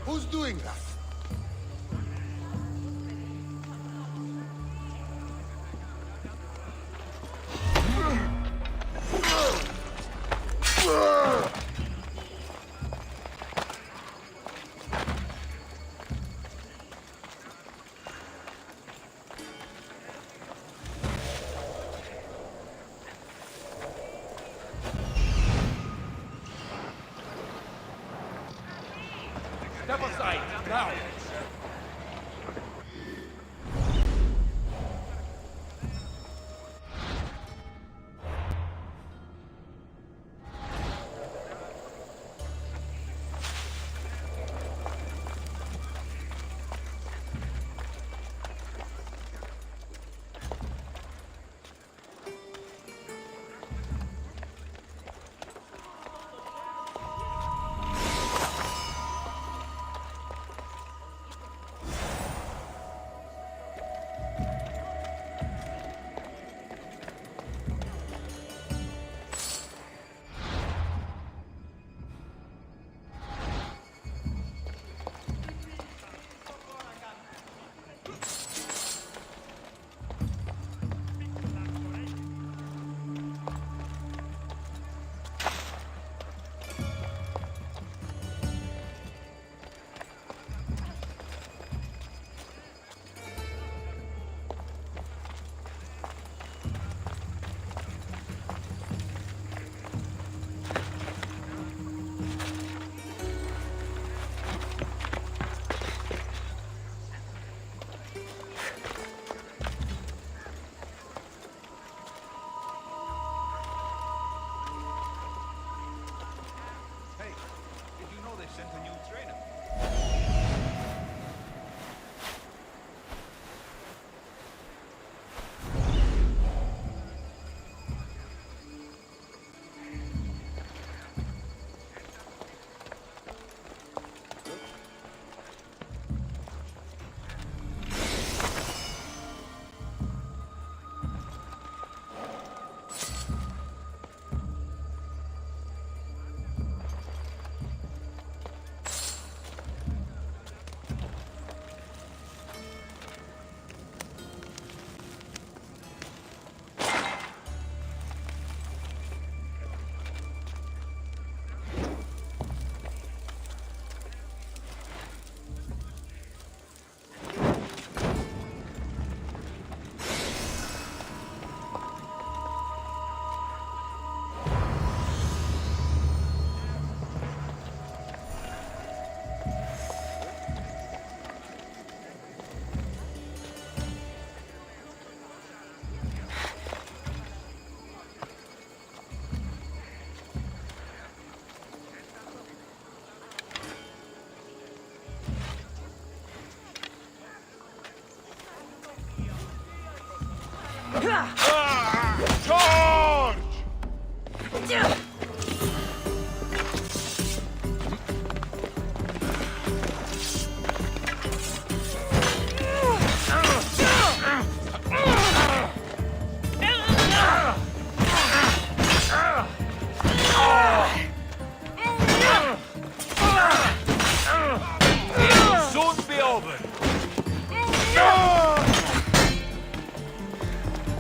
Who's doing that? Step aside, now! Sent a new trainer. Charge! It'll soon be over.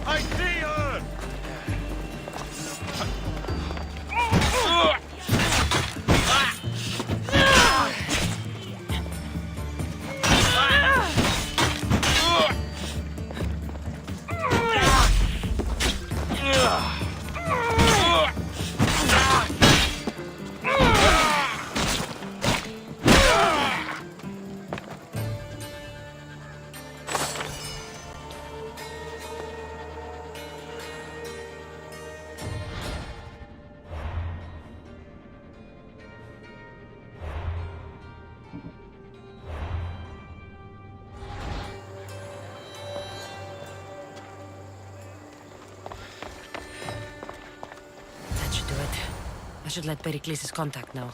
I see her! I should let Pericles' contact know.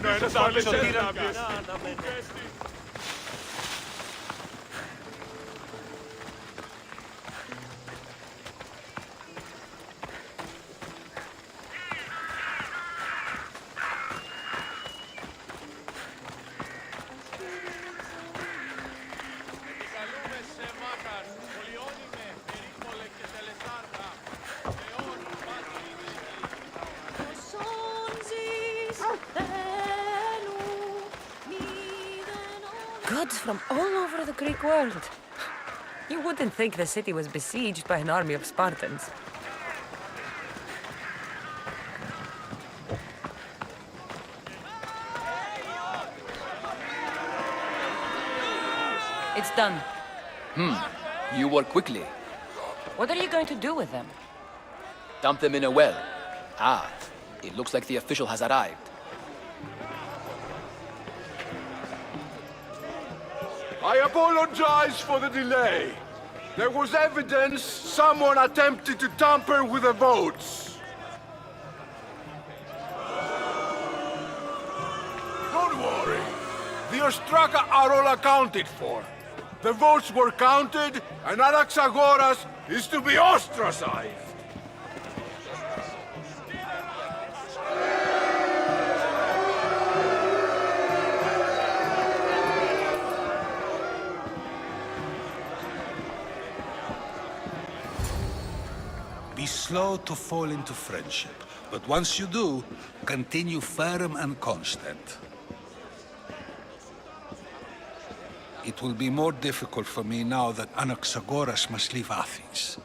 Ένας άλλος σωτήρας. Επικαλούμε σε Μάκαρ, Πολιόνιμε, Περίπολε και Τελεσάρδα. Θεόν, Πάτρι, Gods from all over the Greek world. You wouldn't think the city was besieged by an army of Spartans. It's done. You work quickly. What are you going to do with them? Dump them in a well. Ah, it looks like the official has arrived. I apologize for the delay. There was evidence someone attempted to tamper with the votes. Don't worry. The Ostraka are all accounted for. The votes were counted, and Anaxagoras is to be ostracized. Be slow to fall into friendship, but once you do, continue firm and constant. It will be more difficult for me now that Anaxagoras must leave Athens.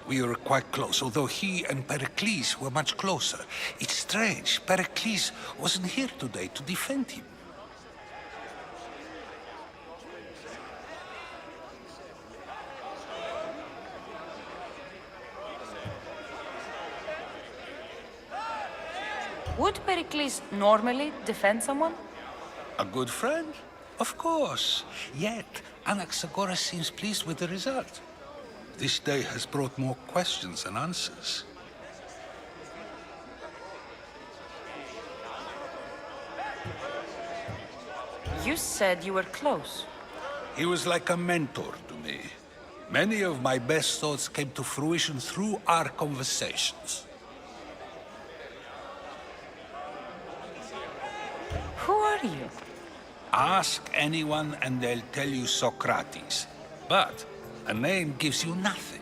We were quite close, although he and Pericles were much closer. It's strange, Pericles wasn't here today to defend him. Would Pericles normally defend someone? A good friend? Of course. Yet, Anaxagoras seems pleased with the result. This day has brought more questions than answers. You said you were close. He was like a mentor to me. Many of my best thoughts came to fruition through our conversations. Who are you? Ask anyone and they'll tell you Socrates. But a name gives you nothing.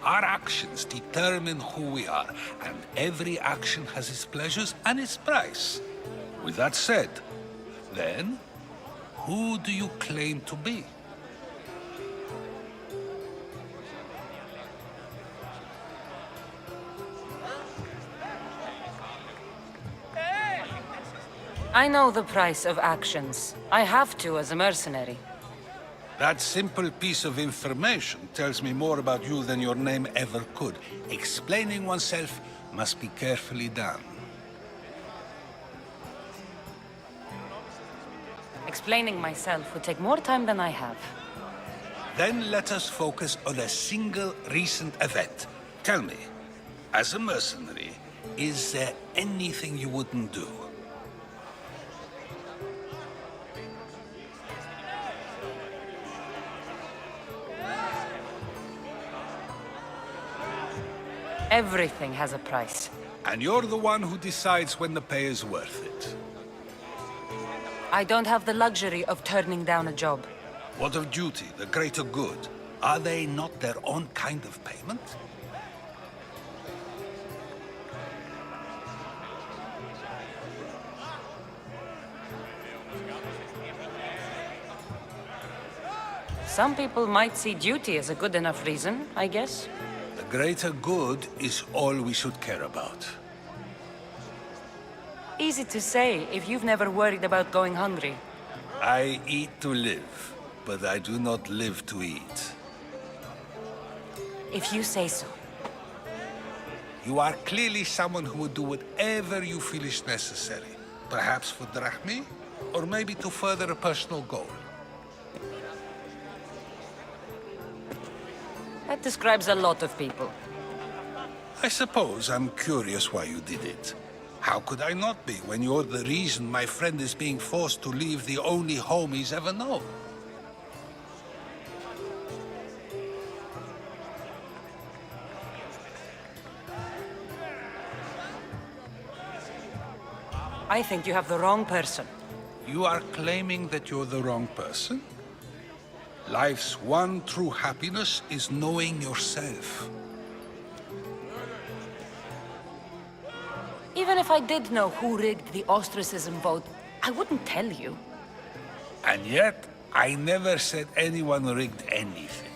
Our actions determine who we are, and every action has its pleasures and its price. With that said, then, who do you claim to be? I know the price of actions. I have to as a mercenary. That simple piece of information tells me more about you than your name ever could. Explaining oneself must be carefully done. Explaining myself would take more time than I have. Then let us focus on a single recent event. Tell me, as a mercenary, is there anything you wouldn't do? Everything has a price. And you're the one who decides when the pay is worth it. I don't have the luxury of turning down a job. What of duty, the greater good? Are they not their own kind of payment? Some people might see duty as a good enough reason, I guess. The greater good is all we should care about. Easy to say if you've never worried about going hungry. I eat to live, but I do not live to eat. If you say so. You are clearly someone who would do whatever you feel is necessary. Perhaps for drachmi, or maybe to further a personal goal. That describes a lot of people. I suppose I'm curious why you did it. How could I not be when you're the reason my friend is being forced to leave the only home he's ever known? I think you have the wrong person. You are claiming that you're the wrong person? Life's one true happiness is knowing yourself. Even if I did know who rigged the ostracism vote, I wouldn't tell you. And yet, I never said anyone rigged anything.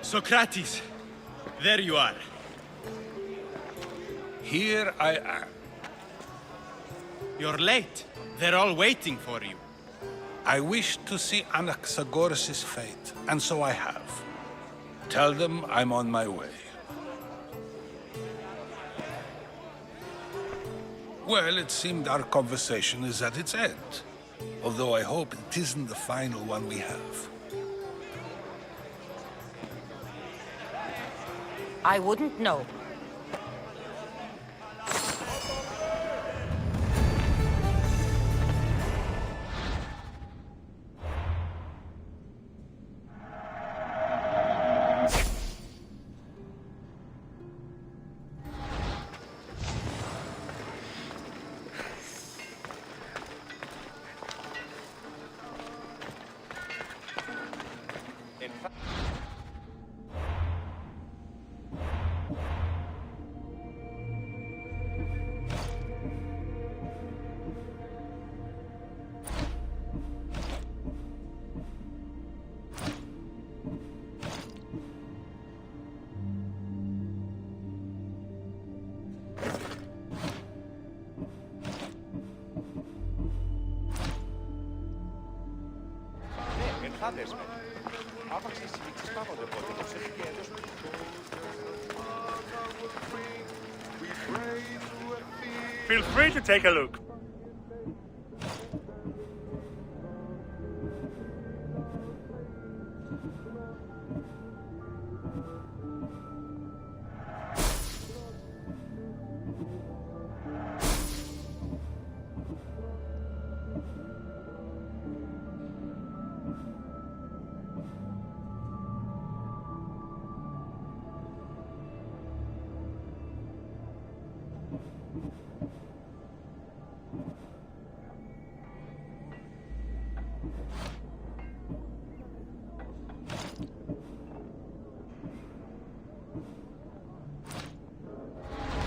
Socrates, there you are. Here I am. You're late. They're all waiting for you. I wish to see Anaxagoras' fate, and so I have. Tell them I'm on my way. Well, it seemed our conversation is at its end. Although I hope it isn't the final one we have. I wouldn't know. Ενθάδες με. Άπαξ οι συλλήξεις πάγονται οπότε το ξέρει και εντός. Feel free to take a look.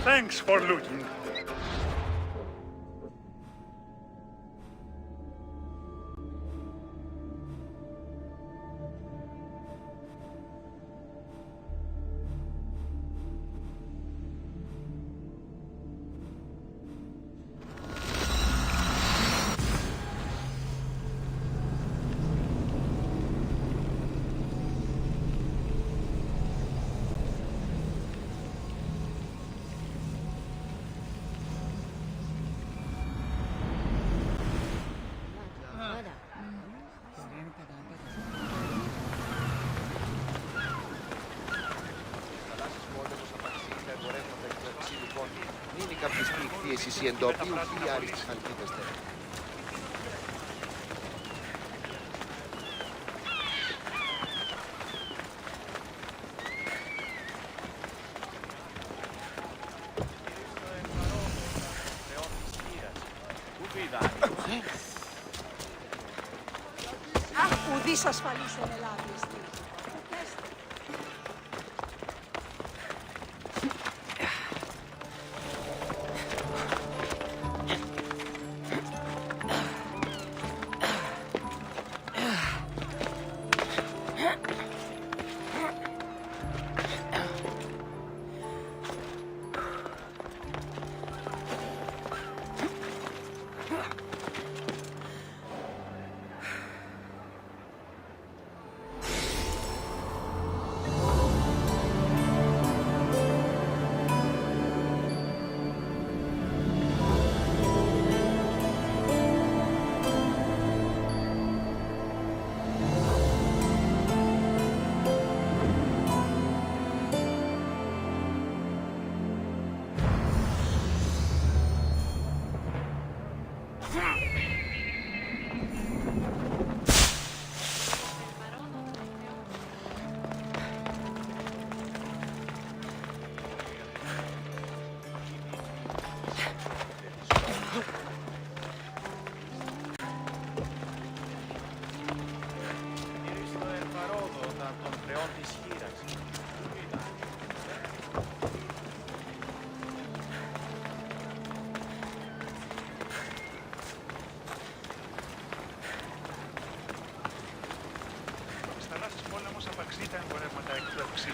Thanks for looking. Εσείς οι εντόπιοι ή οι άριστοι χαλκίδεστε. Ουδής ασφαλής εν Ελλάδη εστί.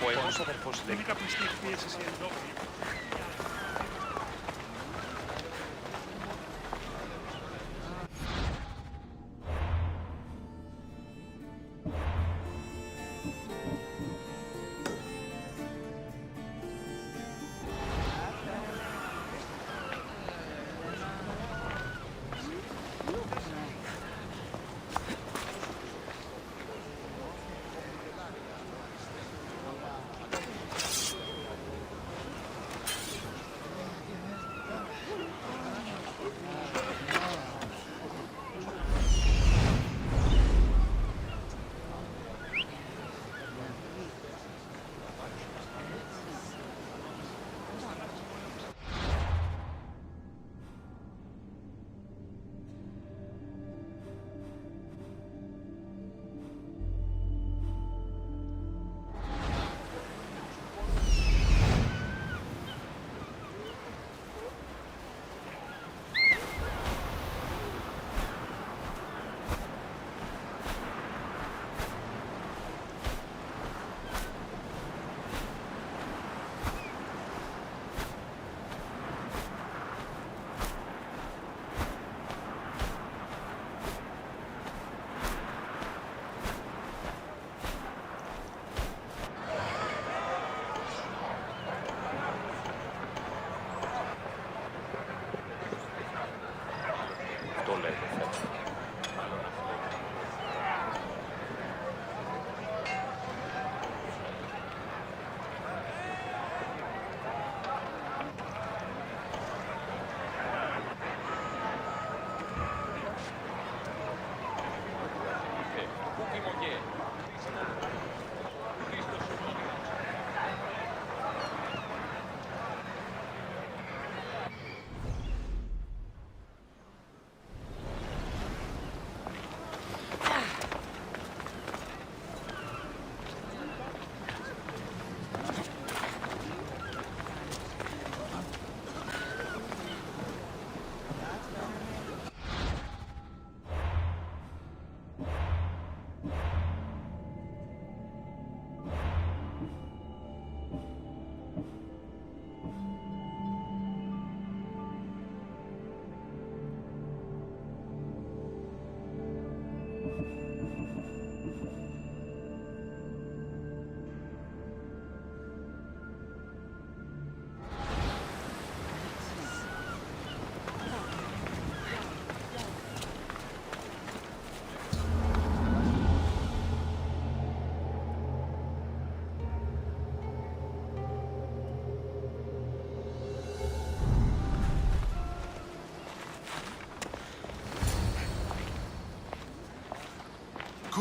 Ο ενός αδερφός λέει. Είναι καπνιστή πίεσης η εντόπιοι.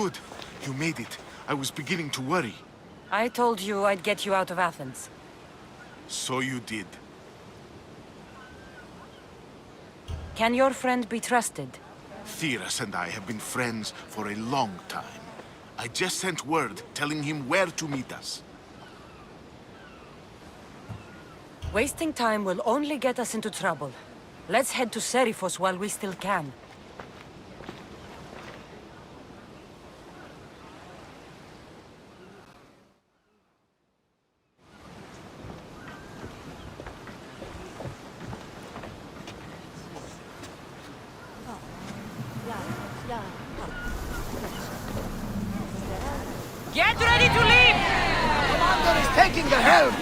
Good. You made it. I was beginning to worry. I told you I'd get you out of Athens. So you did. Can your friend be trusted? Theras and I have been friends for a long time. I just sent word telling him where to meet us. Wasting time will only get us into trouble. Let's head to Serifos while we still can. Get ready to leave! Commander is taking the helm!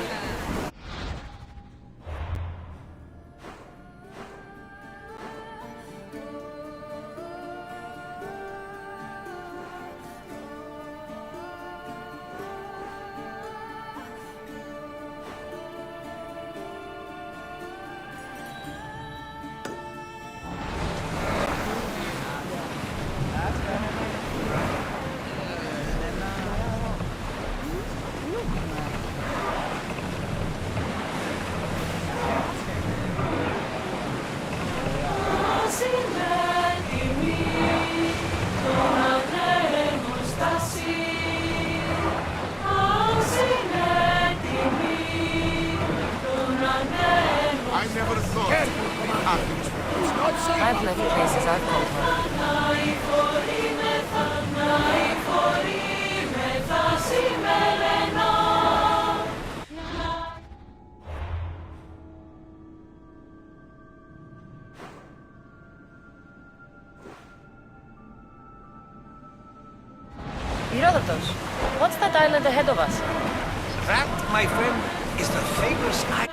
I've left places I've called home. Herodotus, what's that island ahead of us? That, my friend, is the famous island.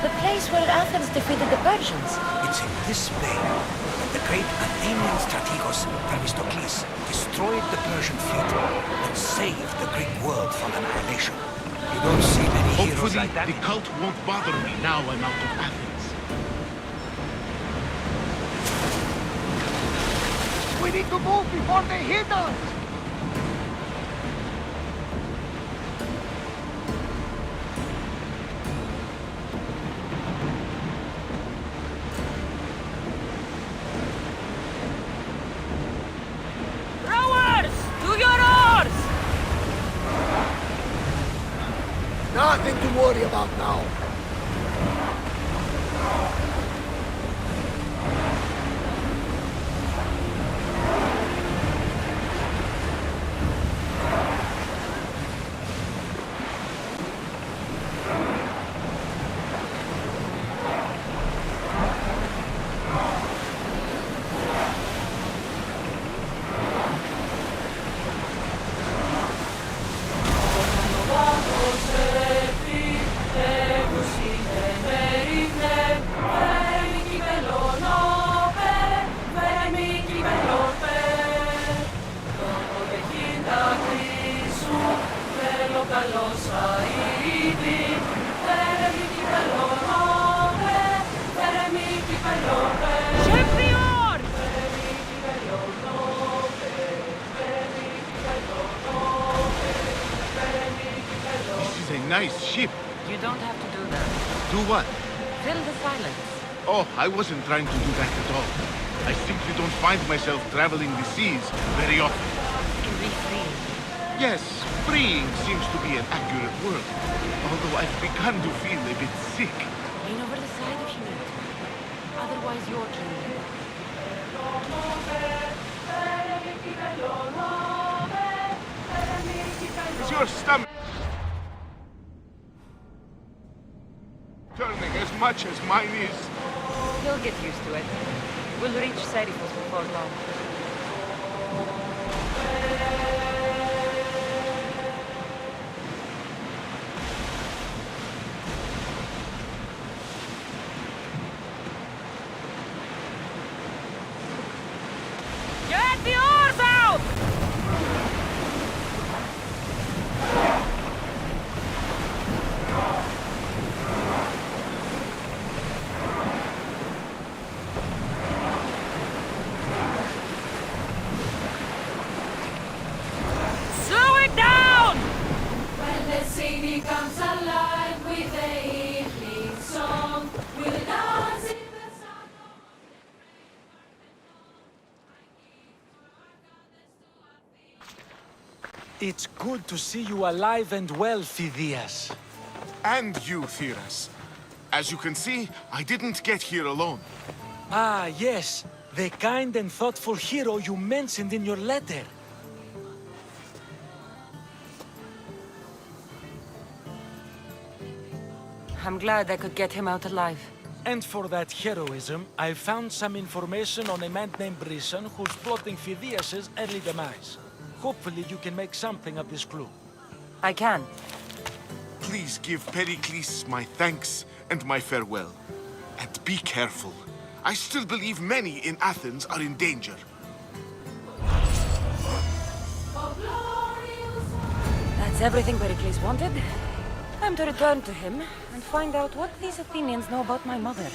The place where Athens defeated the Persians. It's in this bay that the great Athenian strategos Themistocles destroyed the Persian fleet and saved the Greek world from annihilation. You don't see many heroes Hopefully, like that. the cult won't bother me now I'm out of Athens. We need to move before they hit us! Rowers! To your oars! Nothing to worry about now. This is a nice ship. You don't have to do that. Do what? Fill the silence. Oh, I wasn't trying to do that at all. I simply don't find myself traveling the seas very often. It can be freeing. Yes, freeing seems to be an accurate word. Although I've begun to feel a bit sick. Lean over the side if you need to. Otherwise, you're dreaming. Is your stomach turning as much as mine is? You'll get used to it. We'll reach Serifos before long. Get the oars out! It's good to see you alive and well, Phidias. And you, Theras. As you can see, I didn't get here alone. Ah, yes. The kind and thoughtful hero you mentioned in your letter. I'm glad I could get him out alive. And for that heroism, I found some information on a man named Brisson who's plotting Phidias' early demise. Hopefully you can make something of this clue. I can. Please give Pericles my thanks and my farewell. And be careful. I still believe many in Athens are in danger. That's everything Pericles wanted. Time to return to him and find out what these Athenians know about my mother.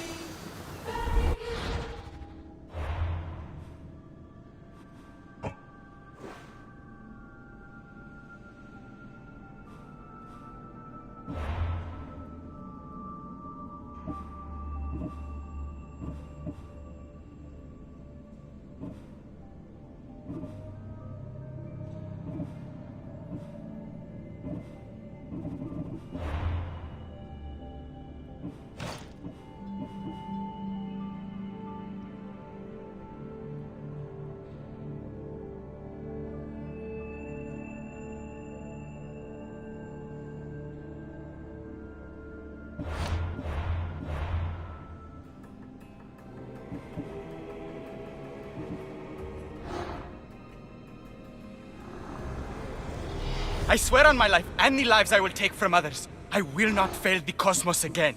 I swear on my life, any lives I will take from others, I will not fail the cosmos again.